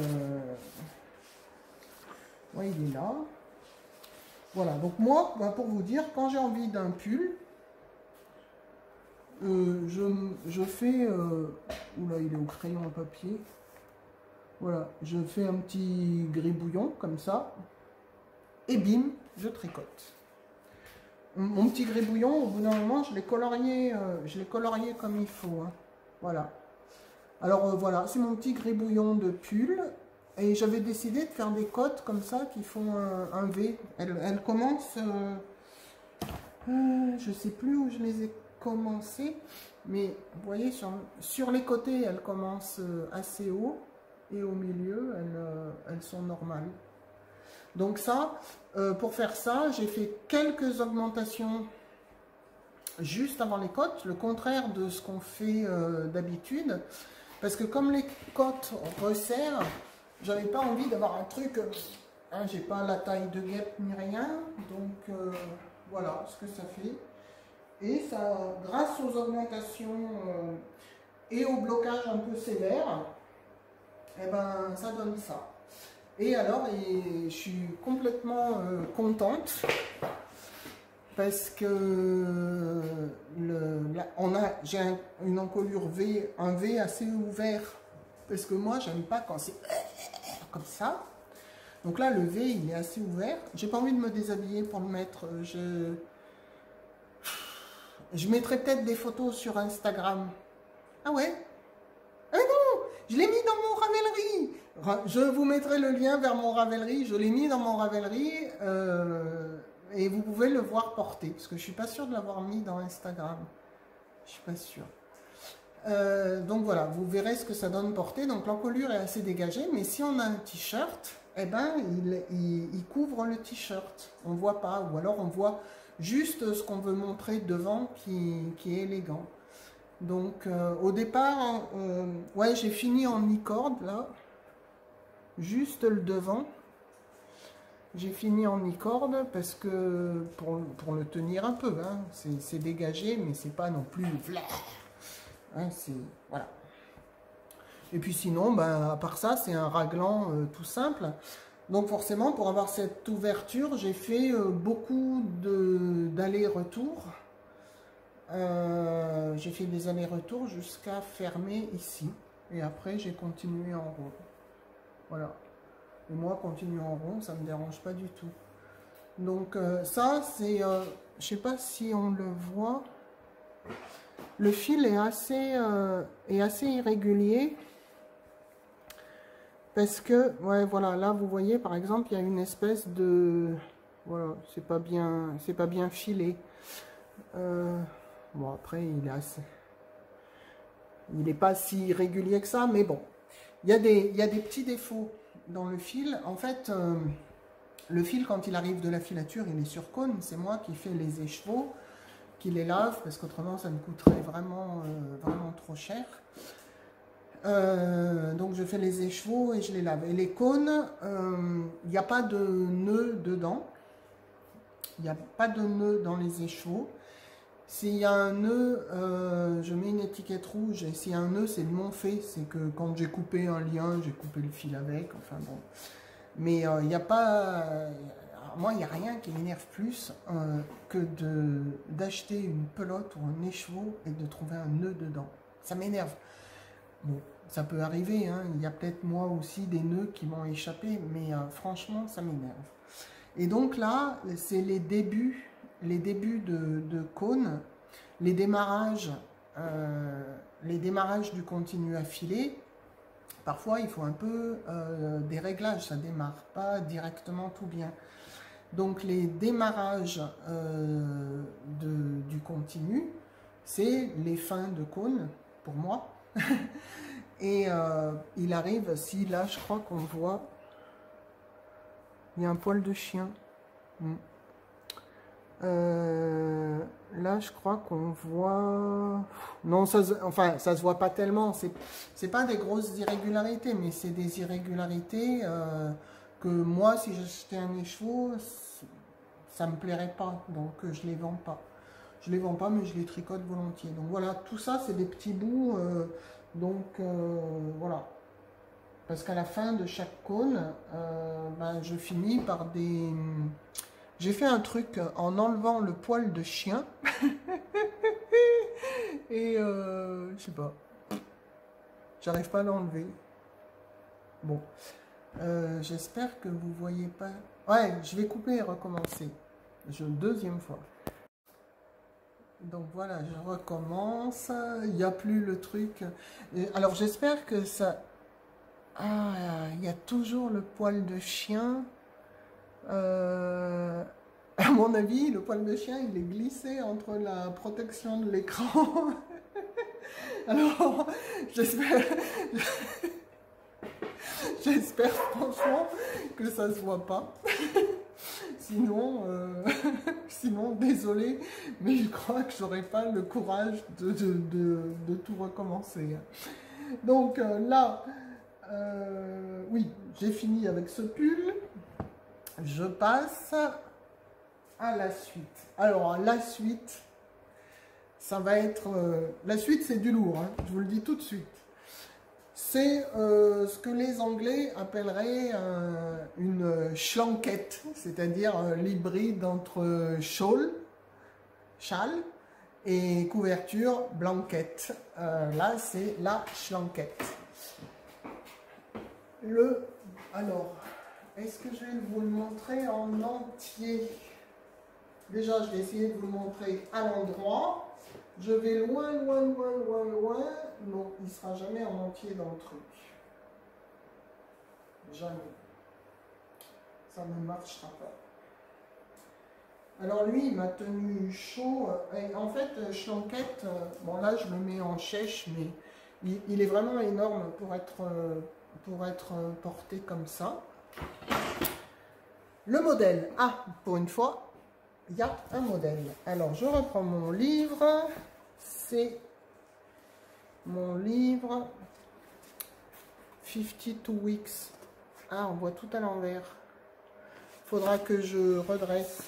Ouais, il est là. Voilà, donc moi, pour vous dire, quand j'ai envie d'un pull, je fais... oula, il est au crayon à papier. Voilà, je fais un petit gribouillon comme ça. Et bim, je tricote. Mon petit gribouillon, au bout d'un moment, je l'ai colorié comme il faut. Hein. Voilà. Alors voilà, c'est mon petit gribouillon de pull. Et j'avais décidé de faire des côtes comme ça qui font un V. Elles commencent... je ne sais plus où je les ai commencées. Mais vous voyez, sur les côtés, elles commencent assez haut. Et au milieu, elles sont normales. Donc ça, pour faire ça, j'ai fait quelques augmentations juste avant les côtes, le contraire de ce qu'on fait d'habitude. Parce que comme les côtes resserrent, j'avais pas envie d'avoir un truc, hein, j'ai pas la taille de guêpe ni rien, donc voilà ce que ça fait. Et ça, grâce aux augmentations et au blocage un peu sévère, et ben ça donne ça. Et alors, je suis complètement contente parce que j'ai une encolure V, un V assez ouvert. Parce que moi, j'aime pas quand c'est comme ça. Donc là, le V, il est assez ouvert. J'ai pas envie de me déshabiller pour le mettre. Je mettrai peut-être des photos sur Instagram. Ah ouais? Ah non! Je l'ai mis dans mon Ravelry. Je vous mettrai le lien vers mon Ravelry. Je l'ai mis dans mon Ravelry. Et vous pouvez le voir porter. Parce que je suis pas sûre de l'avoir mis dans Instagram. Je suis pas sûre. Donc voilà, vous verrez ce que ça donne porter. Donc l'encolure est assez dégagée. Mais si on a un t-shirt, eh ben, il couvre le t-shirt. On voit pas. Ou alors on voit juste ce qu'on veut montrer devant qui est élégant. Donc au départ, ouais, j'ai fini en mi-corde là. Juste le devant. J'ai fini en mi-corde parce que pour le tenir un peu, hein, c'est dégagé, mais c'est pas non plus... Hein, voilà. Et puis sinon, ben, à part ça, c'est un raglan tout simple. Donc forcément, pour avoir cette ouverture, j'ai fait beaucoup d'allers-retours. J'ai fait des allers-retours jusqu'à fermer ici. Et après, j'ai continué en rond. Voilà. Et moi, continuer en rond, ça ne me dérange pas du tout. Donc ça, c'est... je sais pas si on le voit. Le fil est assez irrégulier. Parce que, ouais, voilà, là, vous voyez, par exemple, il y a une espèce de... Voilà, c'est pas bien filé. Bon, après, il est pas si irrégulier que ça, mais bon. Il y a des petits défauts dans le fil. En fait, le fil, quand il arrive de la filature, il est sur cône. C'est moi qui fais les écheveaux, qui les lave, parce qu'autrement, ça me coûterait vraiment trop cher. Donc, je fais les écheveaux et je les lave. Et les cônes, il n'y a pas de nœud dedans. Il n'y a pas de nœud dans les écheveaux. S'il y a un nœud, je mets une étiquette rouge. Et s'il y a un nœud, c'est de mon fait. C'est que quand j'ai coupé un lien, j'ai coupé le fil avec. Enfin bon. Mais il n'y a pas... moi, il n'y a rien qui m'énerve plus que d'acheter une pelote ou un écheveau et de trouver un nœud dedans. Ça m'énerve. Bon, ça peut arriver. Hein. Il y a peut-être moi aussi des nœuds qui m'ont échappé. Mais franchement, ça m'énerve. Et donc là, c'est les débuts de cône, les démarrages du continu à filer. Parfois, il faut un peu des réglages, ça ne démarre pas directement tout bien. Donc, les démarrages du continu, c'est les fins de cône, pour moi. Et il arrive, si là, je crois qu'on voit, il y a un poil de chien. Là, je crois qu'on voit... Non, ça se voit pas tellement. C'est pas des grosses irrégularités, mais c'est des irrégularités que moi, si j'achetais un écheveau, ça me plairait pas. Donc, je les vends pas. Je les vends pas, mais je les tricote volontiers. Donc, voilà, tout ça, c'est des petits bouts. Donc, voilà. parce qu'à la fin de chaque cône, ben, je finis par des... J'ai fait un truc en enlevant le poil de chien. Et je sais pas, j'arrive pas à l'enlever. Bon, j'espère que vous voyez pas. Ouais, je vais couper et recommencer. Deuxième fois. Donc voilà, je recommence. Il n'y a plus le truc. Alors j'espère que ça... Ah, il y a toujours le poil de chien. À mon avis, le poil de chien, il est glissé entre la protection de l'écran. Alors, j'espère franchement que ça se voit pas. Sinon, sinon, désolé, mais je crois que j'aurais pas le courage de tout recommencer. Donc là, oui, j'ai fini avec ce pull. Je passe à la suite. Alors, la suite, ça va être... la suite, c'est du lourd, hein, je vous le dis tout de suite. C'est ce que les Anglais appelleraient une schlanquette, c'est-à-dire l'hybride entre châle et couverture blanquette. Là, c'est la schlanquette. Alors, est-ce que je vais vous le montrer en entier? Déjà, je vais essayer de vous le montrer à l'endroit. Je vais loin. Non, il ne sera jamais en entier dans le truc. Jamais. Ça ne marchera pas. Alors lui, il m'a tenu chaud. Et en fait, schlanquette, bon là, je le mets en chèche, mais il est vraiment énorme pour être porté comme ça. Le modèle. Ah, pour une fois, il y a un modèle. Alors, je reprends mon livre. C'est mon livre 52 Weeks. Ah, on voit tout à l'envers. Il faudra que je redresse.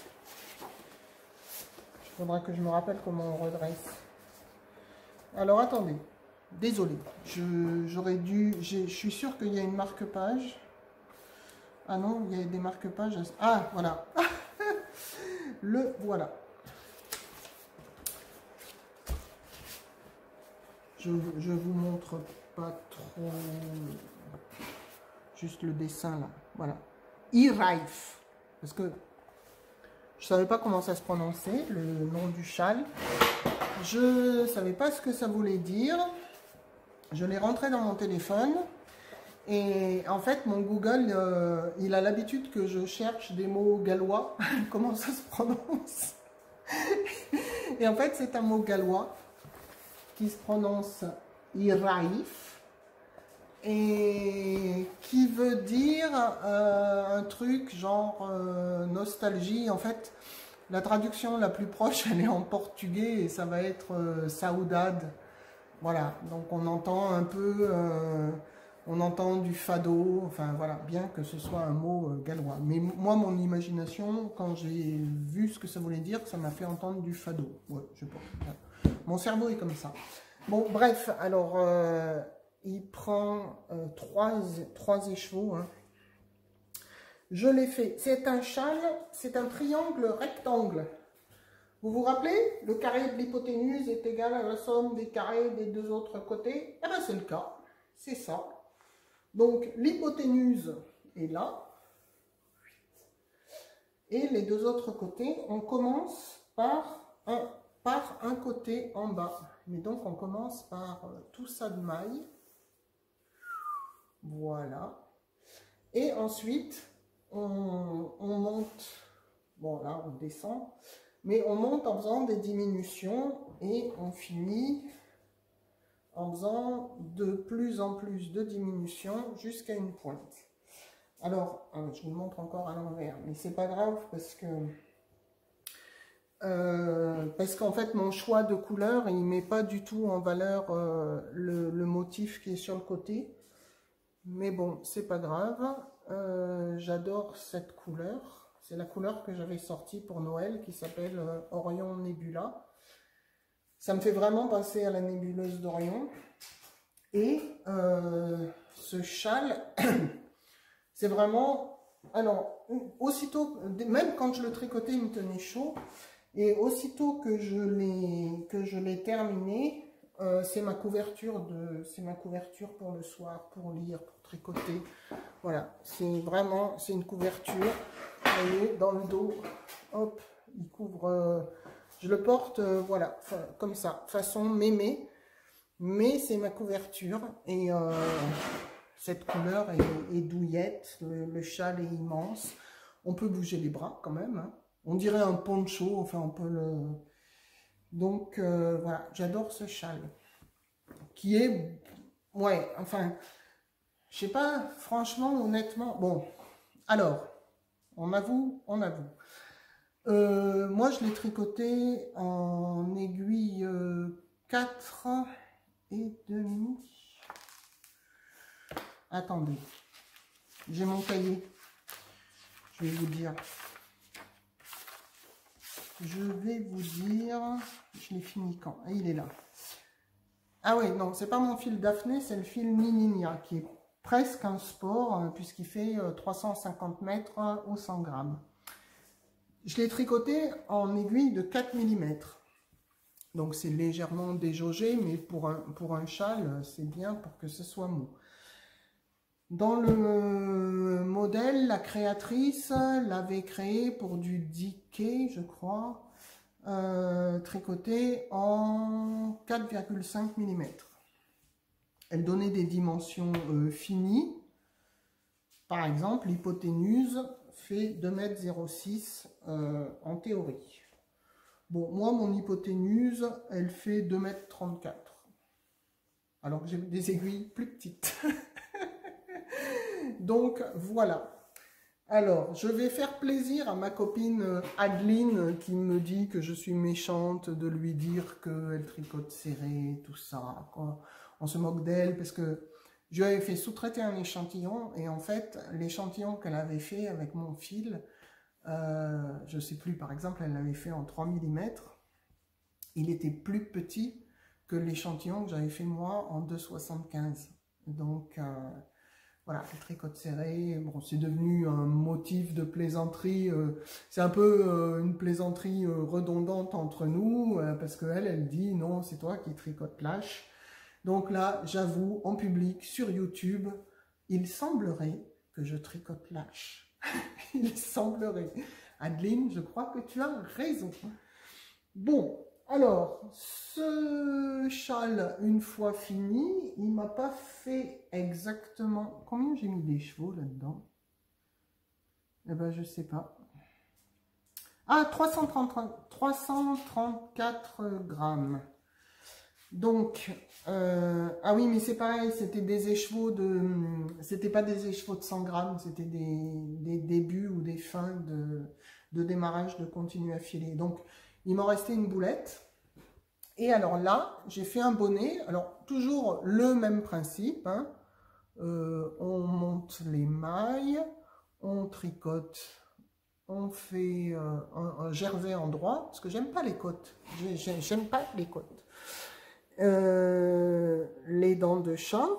Il faudra que je me rappelle comment on redresse. Alors, attendez. Désolé. J'aurais dû... Je suis sûre qu'il y a une marque-page. Ah non, il y a des marque-pages. Ah, voilà. Le voilà. Je vous montre pas trop, juste le dessin là. Voilà. E-Rife. Parce que je savais pas comment ça se prononçait, le nom du châle. Je savais pas ce que ça voulait dire. Je l'ai rentré dans mon téléphone. Et en fait, mon Google, il a l'habitude que je cherche des mots gallois. Comment ça se prononce? Et en fait, c'est un mot gallois qui se prononce Iraif et qui veut dire un truc genre nostalgie. En fait, la traduction la plus proche, elle est en portugais et ça va être saudade. Voilà, donc on entend un peu... on entend du fado, enfin voilà, bien que ce soit un mot gallois. Mais moi, mon imagination, quand j'ai vu ce que ça voulait dire, ça m'a fait entendre du fado. Ouais, je sais pas. Mon cerveau est comme ça. Bon, bref, alors, il prend trois écheveaux. Hein. Je l'ai fait. C'est un châle, c'est un triangle rectangle. Vous vous rappelez? Le carré de l'hypoténuse est égal à la somme des carrés des deux autres côtés. Eh bien, c'est le cas. C'est ça. Donc, l'hypoténuse est là. Et les deux autres côtés, on commence par un côté en bas. Mais donc, on commence par tout ça de maille. Voilà. Et ensuite, on monte. Bon, là, on descend. Mais on monte en faisant des diminutions et on finit en faisant de plus en plus de diminutions jusqu'à une pointe. Alors, je vous le montre encore à l'envers, mais c'est pas grave parce qu'en fait mon choix de couleur il met pas du tout en valeur le motif qui est sur le côté, mais bon c'est pas grave. J'adore cette couleur, c'est la couleur que j'avais sortie pour Noël qui s'appelle Orion Nebula. Ça me fait vraiment penser à la nébuleuse d'Orion. Et ce châle, c'est vraiment... Alors, aussitôt, même quand je le tricotais, il me tenait chaud. Et aussitôt que je l'ai terminé, c'est ma couverture pour le soir, pour lire, pour tricoter. Voilà, c'est une couverture. Vous voyez, dans le dos, hop, il couvre. Je le porte, voilà, comme ça, façon mémé. Mais c'est ma couverture et cette couleur est douillette. Le châle est immense. On peut bouger les bras quand même, hein. On dirait un poncho, enfin on peut le... Donc voilà, j'adore ce châle. Qui est... Ouais, enfin, je sais pas, franchement, honnêtement... Bon, alors, on avoue. Moi, je l'ai tricoté en aiguille 4,5. Attendez, j'ai mon cahier. Je vais vous dire. Je l'ai fini quand? Ah, il est là. Ah oui, non, c'est pas mon fil Daphné, c'est le fil Nininha, qui est presque un sport, puisqu'il fait 350 mètres au 100 grammes. Je l'ai tricoté en aiguille de 4 mm. Donc c'est légèrement déjaugé, mais pour un châle, c'est bien pour que ce soit mou. Dans le modèle, la créatrice l'avait créé pour du diquet, je crois, tricoté en 4,5 mm. Elle donnait des dimensions finies. Par exemple, l'hypoténuse fait 2,06 m en théorie. Bon, moi, mon hypoténuse, elle fait 2,34 m. Alors que j'ai des aiguilles plus petites. Donc, voilà. Alors, je vais faire plaisir à ma copine Adeline qui me dit que je suis méchante de lui dire qu'elle tricote serré, tout ça. Quoi. On se moque d'elle parce que je lui avais fait sous-traiter un échantillon et en fait, l'échantillon qu'elle avait fait avec mon fil, je ne sais plus, par exemple, elle l'avait fait en 3 mm. Il était plus petit que l'échantillon que j'avais fait moi en 2,75. Donc, voilà, le tricote serré, bon, c'est devenu un motif de plaisanterie. C'est un peu une plaisanterie redondante entre nous, parce qu'elle, elle dit, non, c'est toi qui tricotes lâche. Donc là, j'avoue, en public, sur YouTube, il semblerait que je tricote lâche. Il semblerait. Adeline, je crois que tu as raison. Bon, alors, ce châle, une fois fini, il m'a pas fait exactement... Combien j'ai mis des chevaux là-dedans? Eh ben, je sais pas. Ah, 334 grammes. Donc, ah oui, mais c'est pareil, c'était des écheveaux de... C'était pas des écheveaux de 100 grammes, c'était des débuts ou des fins de démarrage de continu à filer. Donc, il m'en restait une boulette. Et alors là, j'ai fait un bonnet. Alors, toujours le même principe. Hein. On monte les mailles, on tricote, on fait un jersey en droit, parce que j'aime pas les côtes. J'aime pas les côtes. Les dents de chat,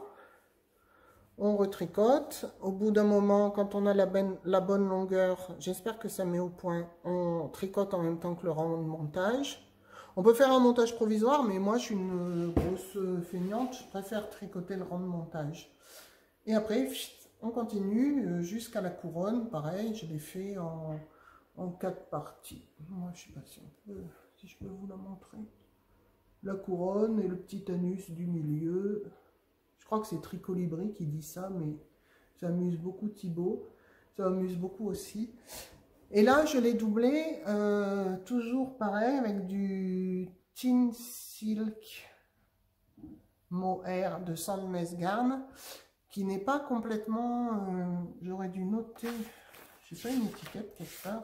on retricote. Au bout d'un moment, quand on a la bonne longueur, j'espère que ça met au point, on tricote en même temps que le rang de montage. On peut faire un montage provisoire, mais moi je suis une grosse feignante, je préfère tricoter le rang de montage. Et après, on continue jusqu'à la couronne, pareil, je l'ai fait en 4 parties. Moi je sais pas si je peux vous la montrer. La couronne et le petit anus du milieu. Je crois que c'est Tricolibri qui dit ça, mais ça amuse beaucoup Thibaut. Ça amuse beaucoup aussi. Et là, je l'ai doublé, toujours pareil, avec du Thin Silk Mohair de Sandnes Garn, qui n'est pas complètement... J'aurais dû noter... Je sais pas, une étiquette quelque part.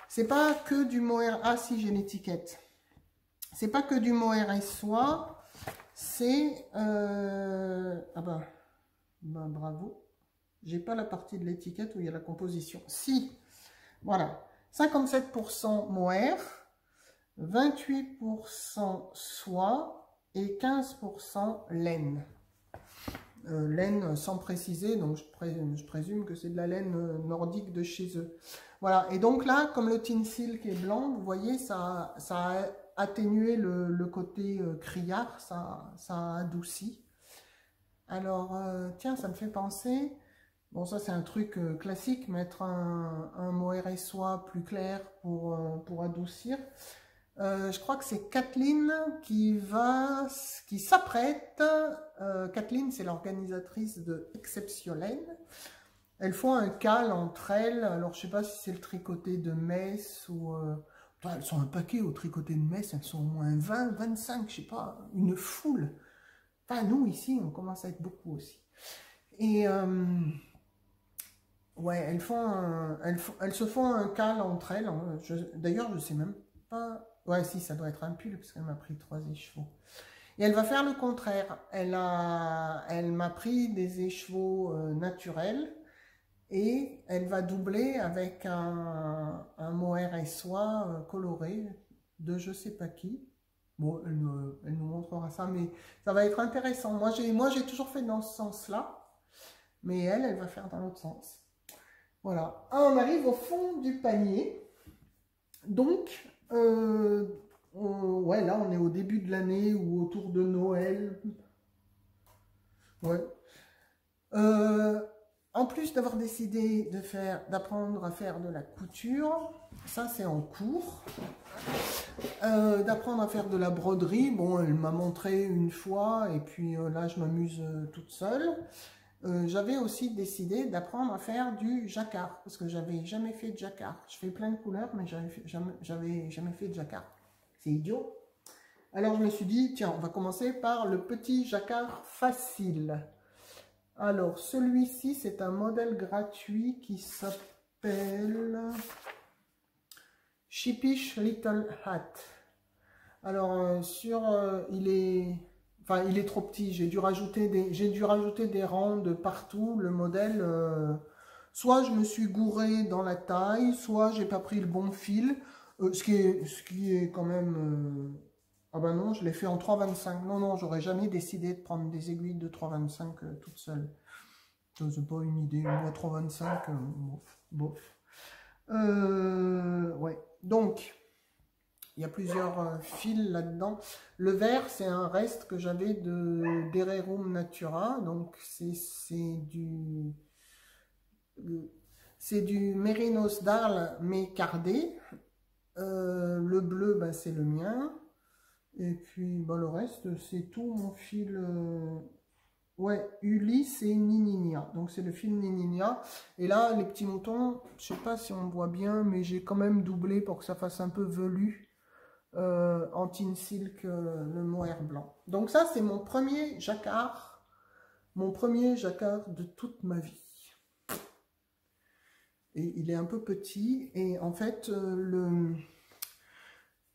C'est pas que du mohair... Ah si, j'ai l'étiquette. C'est pas que du mohair et soie, c'est... Ah bah, bravo. J'ai pas la partie de l'étiquette où il y a la composition. Si, voilà. 57% mohair, 28% soie et 15% laine. Laine sans préciser, donc je présume que c'est de la laine nordique de chez eux. Voilà, et donc là, comme le Team Silk est blanc, vous voyez, ça a atténué le côté criard, ça a adouci. Alors, tiens, ça me fait penser, bon ça c'est un truc classique, mettre un mohair et soie plus clair pour adoucir. Je crois que c'est Kathleen qui s'apprête. Kathleen, c'est l'organisatrice de Exceptiolène. Elles font un cal entre elles. Alors, je sais pas si c'est le tricoté de Metz ou... elles sont un paquet au tricoté de Metz. Elles sont au moins 20, 25, je sais pas, une foule. Enfin, nous, ici, on commence à être beaucoup aussi. Et... ouais, elles se font un cal entre elles. D'ailleurs, je sais même pas... Ouais, si, ça doit être un pull, parce qu'elle m'a pris 3 écheveaux. Et elle va faire le contraire. Elle m'a pris des écheveaux naturels, et elle va doubler avec un mohair et soie coloré de je sais pas qui. Bon, elle nous montrera ça, mais ça va être intéressant. Moi, j'ai toujours fait dans ce sens-là, mais elle va faire dans l'autre sens. Voilà. On arrive au fond du panier. Donc... ouais, là, on est au début de l'année ou autour de Noël. Ouais. En plus d'avoir décidé d'apprendre à faire de la couture, ça c'est en cours. D'apprendre à faire de la broderie, bon, elle m'a montré une fois et puis là, je m'amuse toute seule. J'avais aussi décidé d'apprendre à faire du jacquard, parce que j'avais jamais fait de jacquard. Je fais plein de couleurs, mais j'avais jamais fait de jacquard. C'est idiot. Alors je me suis dit, tiens, on va commencer par le petit jacquard facile. Alors celui-ci, c'est un modèle gratuit qui s'appelle Sheepish Little Hat. Alors il est trop petit, j'ai dû rajouter des rangs de partout. Le modèle, soit je me suis gouré dans la taille, soit j'ai pas pris le bon fil, ce qui est quand même... ah ben non, je l'ai fait en 3,25. Non, j'aurais jamais décidé de prendre des aiguilles de 3,25 toute seule. Ça, c'est pas une idée, moi 3,25, bof. Ouais, donc... il y a plusieurs fils là-dedans. Le vert, c'est un reste que j'avais d'Hererum Natura. Donc, c'est du Mérinos d'Arles, mais cardé. Le bleu, ben, c'est le mien. Et puis, ben, le reste, c'est tout mon fil... ouais, Ulysse et Nininia. Donc, c'est le fil Nininia. Et là, les petits moutons, je sais pas si on voit bien, mais j'ai quand même doublé pour que ça fasse un peu velu. En Team Silk, le mohair blanc. Donc ça, c'est mon premier jacquard de toute ma vie. Et il est un peu petit, et en fait,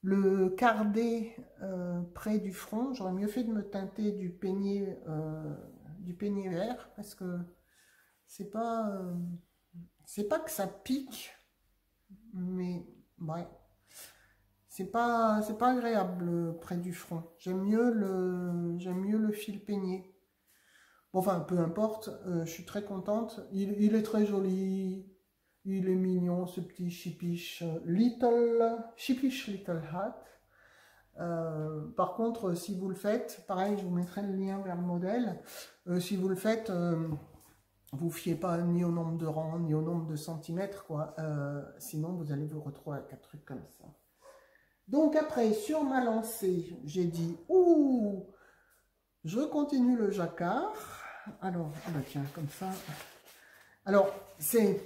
le cardé près du front, j'aurais mieux fait de me teinter du peigné vert, parce que c'est pas que ça pique, mais ouais. C'est pas agréable près du front. J'aime mieux le fil peigné. Bon, enfin, peu importe, je suis très contente. Il est très joli. Il est mignon, ce petit Sheepish Little Hat. Par contre, si vous le faites, pareil, je vous mettrai le lien vers le modèle. Si vous le faites, vous fiez pas ni au nombre de rangs, ni au nombre de centimètres, quoi. Sinon, vous allez vous retrouver avec un truc comme ça. Donc après, sur ma lancée, j'ai dit, ouh, je continue le jacquard. Alors, ah bah tiens, comme ça. Alors, c'est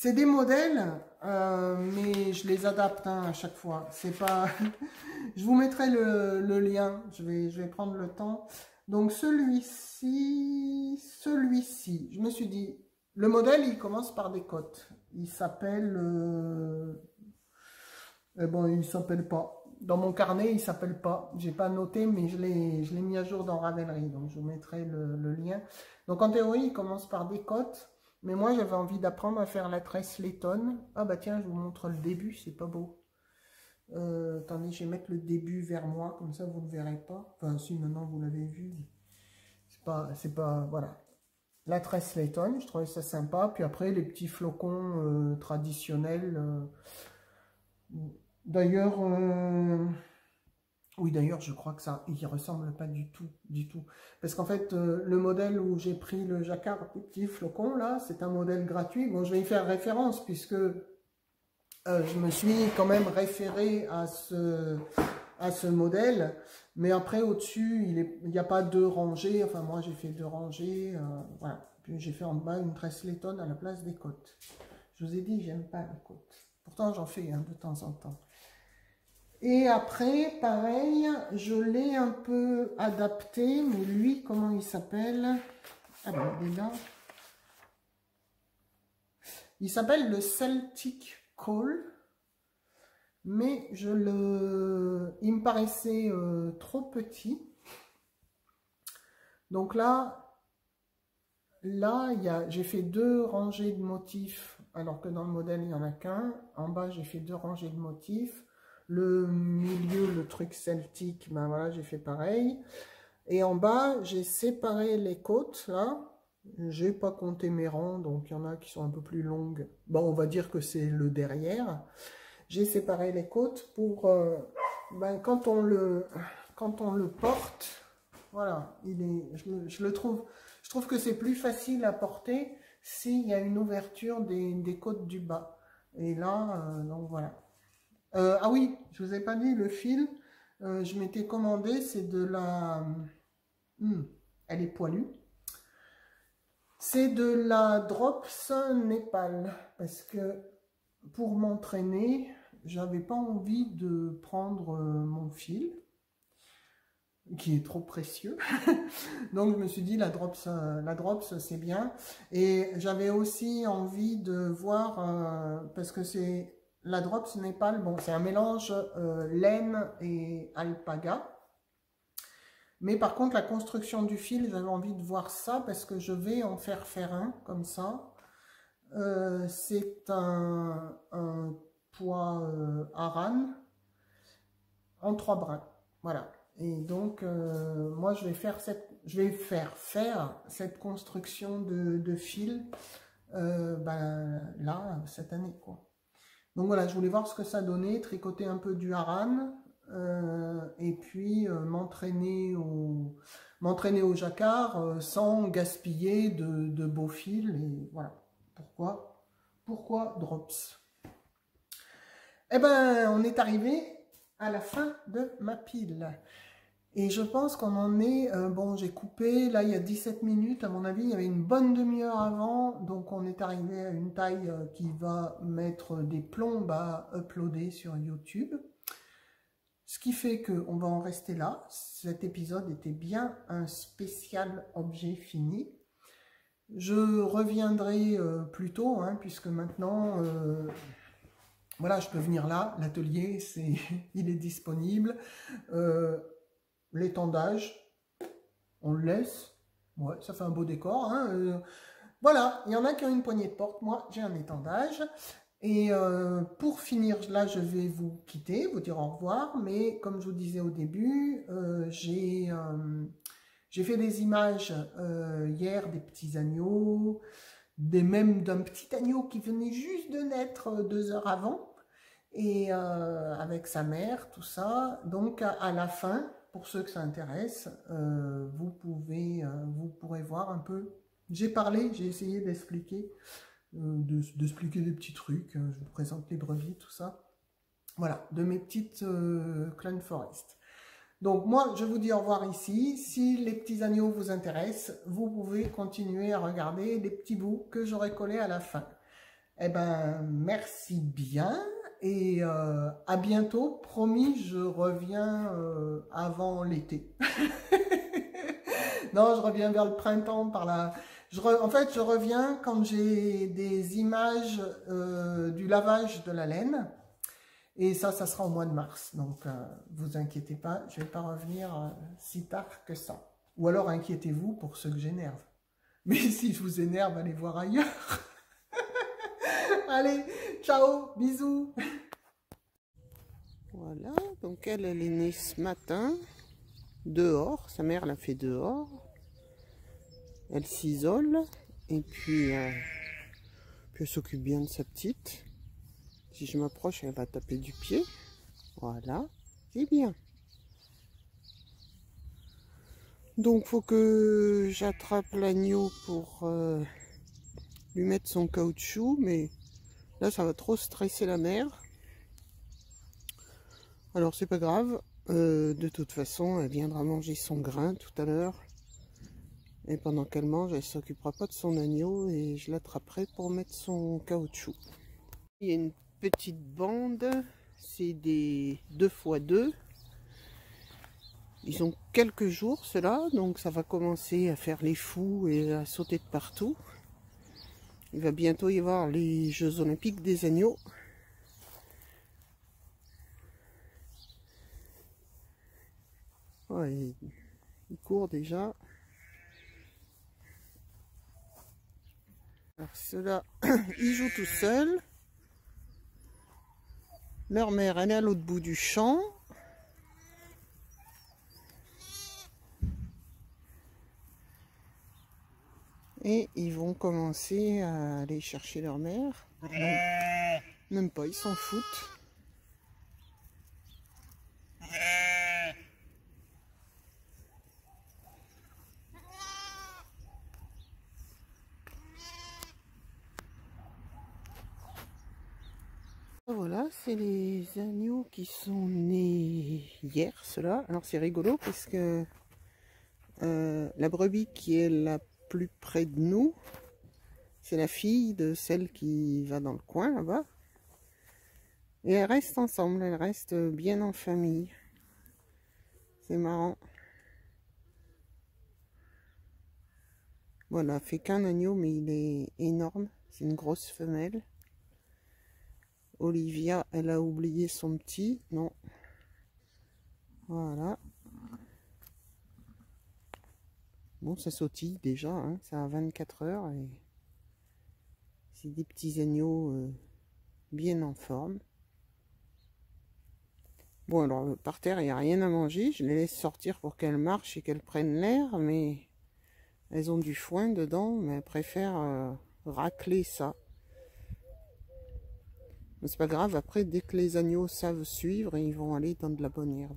des modèles, mais je les adapte à chaque fois. C'est pas... je vous mettrai le lien, je vais prendre le temps. Donc celui-ci, je me suis dit, le modèle, il commence par des côtes. Il s'appelle... bon, il ne s'appelle pas. Dans mon carnet, il ne s'appelle pas. Je n'ai pas noté, mais je l'ai mis à jour dans Ravelry. Donc, je vous mettrai le lien. Donc, en théorie, il commence par des côtes. Mais moi, j'avais envie d'apprendre à faire la tresse lettonne. Ah bah tiens, je vous montre le début, c'est pas beau. Attendez, je vais mettre le début vers moi, comme ça vous ne verrez pas. Enfin, si maintenant vous l'avez vu, c'est pas, voilà. La tresse Layton, je trouvais ça sympa. Puis après, les petits flocons traditionnels. D'ailleurs, oui, d'ailleurs, je crois que ça, il ne ressemble pas du tout, du tout. Parce qu'en fait, le modèle où j'ai pris le jacquard petit flocon, là, c'est un modèle gratuit. Bon, je vais y faire référence, puisque je me suis quand même référé à ce modèle. Mais après, au-dessus, il n'y a pas deux rangées. Enfin, moi, j'ai fait deux rangées. Voilà. Puis j'ai fait en bas une tresse Layton à la place des côtes. Je vous ai dit, j'aime pas les côtes. Pourtant, j'en fais de temps en temps. Et après, pareil, je l'ai un peu adapté, mais lui, comment il s'appelle? Ah ben, il est là. Il s'appelle le Celtic Call, mais il me paraissait trop petit. Donc là, j'ai fait deux rangées de motifs, alors que dans le modèle, il n'y en a qu'un. En bas, j'ai fait deux rangées de motifs. Le milieu, le truc celtique, ben voilà, j'ai fait pareil. Et en bas, j'ai séparé les côtes, là. J'ai pas compté mes rangs, donc il y en a qui sont un peu plus longues. Bon, on va dire que c'est le derrière. J'ai séparé les côtes pour... ben, quand on le porte, voilà, je trouve que c'est plus facile à porter s'il y a une ouverture des côtes du bas. Et là, donc voilà. Ah oui, je vous ai pas dit, le fil, je m'étais commandé, c'est de la... elle est poilue. C'est de la Drops Népal, parce que pour m'entraîner, j'avais pas envie de prendre mon fil, qui est trop précieux. Donc je me suis dit, la Drops c'est bien. Et j'avais aussi envie de voir, parce que c'est... La Drops Népal, bon, c'est un mélange laine et alpaga. Mais par contre, la construction du fil, j'avais envie de voir ça parce que je vais en faire un comme ça. C'est un poids Aran en 3 brins. Voilà. Et donc, moi, je vais faire cette construction de fil là, cette année, quoi. Donc voilà, je voulais voir ce que ça donnait, tricoter un peu du Aran, et puis m'entraîner au jacquard sans gaspiller de beaux fils. Et voilà, pourquoi Drops? Eh ben, on est arrivé à la fin de ma pile. Et je pense qu'on en est, bon, j'ai coupé, là il y a 17 minutes, à mon avis, il y avait une bonne demi-heure avant, donc on est arrivé à une taille qui va mettre des plombes à uploader sur YouTube. Ce qui fait qu'on va en rester là. Cet épisode était bien un spécial objet fini. Je reviendrai plus tôt, hein, puisque maintenant, voilà, je peux venir là, l'atelier, il est disponible. L'étendage, on le laisse, ouais, ça fait un beau décor, hein. Voilà, il y en a qui ont une poignée de porte, moi j'ai un étendage. Et pour finir, là je vais vous quitter, vous dire au revoir, mais comme je vous disais au début, j'ai fait des images hier des petits agneaux, même d'un petit agneau qui venait juste de naître 2 heures avant, et avec sa mère, tout ça. Donc à la fin, pour ceux que ça intéresse, vous pourrez voir un peu. J'ai essayé d'expliquer, d'expliquer des petits trucs. Je vous présente les brebis, tout ça. Voilà, de mes petites Clan Forest. Donc moi, je vous dis au revoir ici. Si les petits agneaux vous intéressent, vous pouvez continuer à regarder les petits bouts que j'aurai collés à la fin. Eh ben, merci bien. Et à bientôt, promis, je reviens avant l'été. Non, je reviens vers le printemps par là. En fait, je reviens quand j'ai des images du lavage de la laine. Et ça sera au mois de mars. Donc, vous inquiétez pas, je ne vais pas revenir si tard que ça. Ou alors, inquiétez-vous pour ceux que j'énerve. Mais si je vous énerve, allez voir ailleurs. Allez, ciao, bisous. Voilà, donc elle est née ce matin, dehors, sa mère l'a fait dehors. Elle s'isole, et puis elle s'occupe bien de sa petite. Si je m'approche, elle va taper du pied. Voilà, c'est bien. Donc faut que j'attrape l'agneau pour lui mettre son caoutchouc, mais là ça va trop stresser la mère. Alors c'est pas grave, de toute façon elle viendra manger son grain tout à l'heure. Et pendant qu'elle mange, elle s'occupera pas de son agneau et je l'attraperai pour mettre son caoutchouc. Il y a une petite bande, c'est des 2x2. Ils ont quelques jours ceux-là, donc ça va commencer à faire les fous et à sauter de partout. Il va bientôt y avoir les Jeux Olympiques des agneaux. Ouais, il court déjà. Alors ceux-là, ils jouent tout seuls. Leur mère, elle est à l'autre bout du champ. Et ils vont commencer à aller chercher leur mère. Non, même pas, ils s'en foutent. Voilà, c'est les agneaux qui sont nés hier, ceux-là. Alors c'est rigolo parce que la brebis qui est la plus près de nous, c'est la fille de celle qui va dans le coin là-bas. Et elles restent ensemble, elles restent bien en famille. C'est marrant. Voilà, fait qu'un agneau, mais il est énorme. C'est une grosse femelle. Olivia, elle a oublié son petit. Non. Voilà. Bon, ça sautille déjà. Hein, ça a 24 heures. Et c'est des petits agneaux bien en forme. Bon, alors par terre, il n'y a rien à manger. Je les laisse sortir pour qu'elles marchent et qu'elles prennent l'air. Mais elles ont du foin dedans. Mais elles préfèrent racler ça. Mais c'est pas grave, après dès que les agneaux savent suivre, ils vont aller dans de la bonne herbe.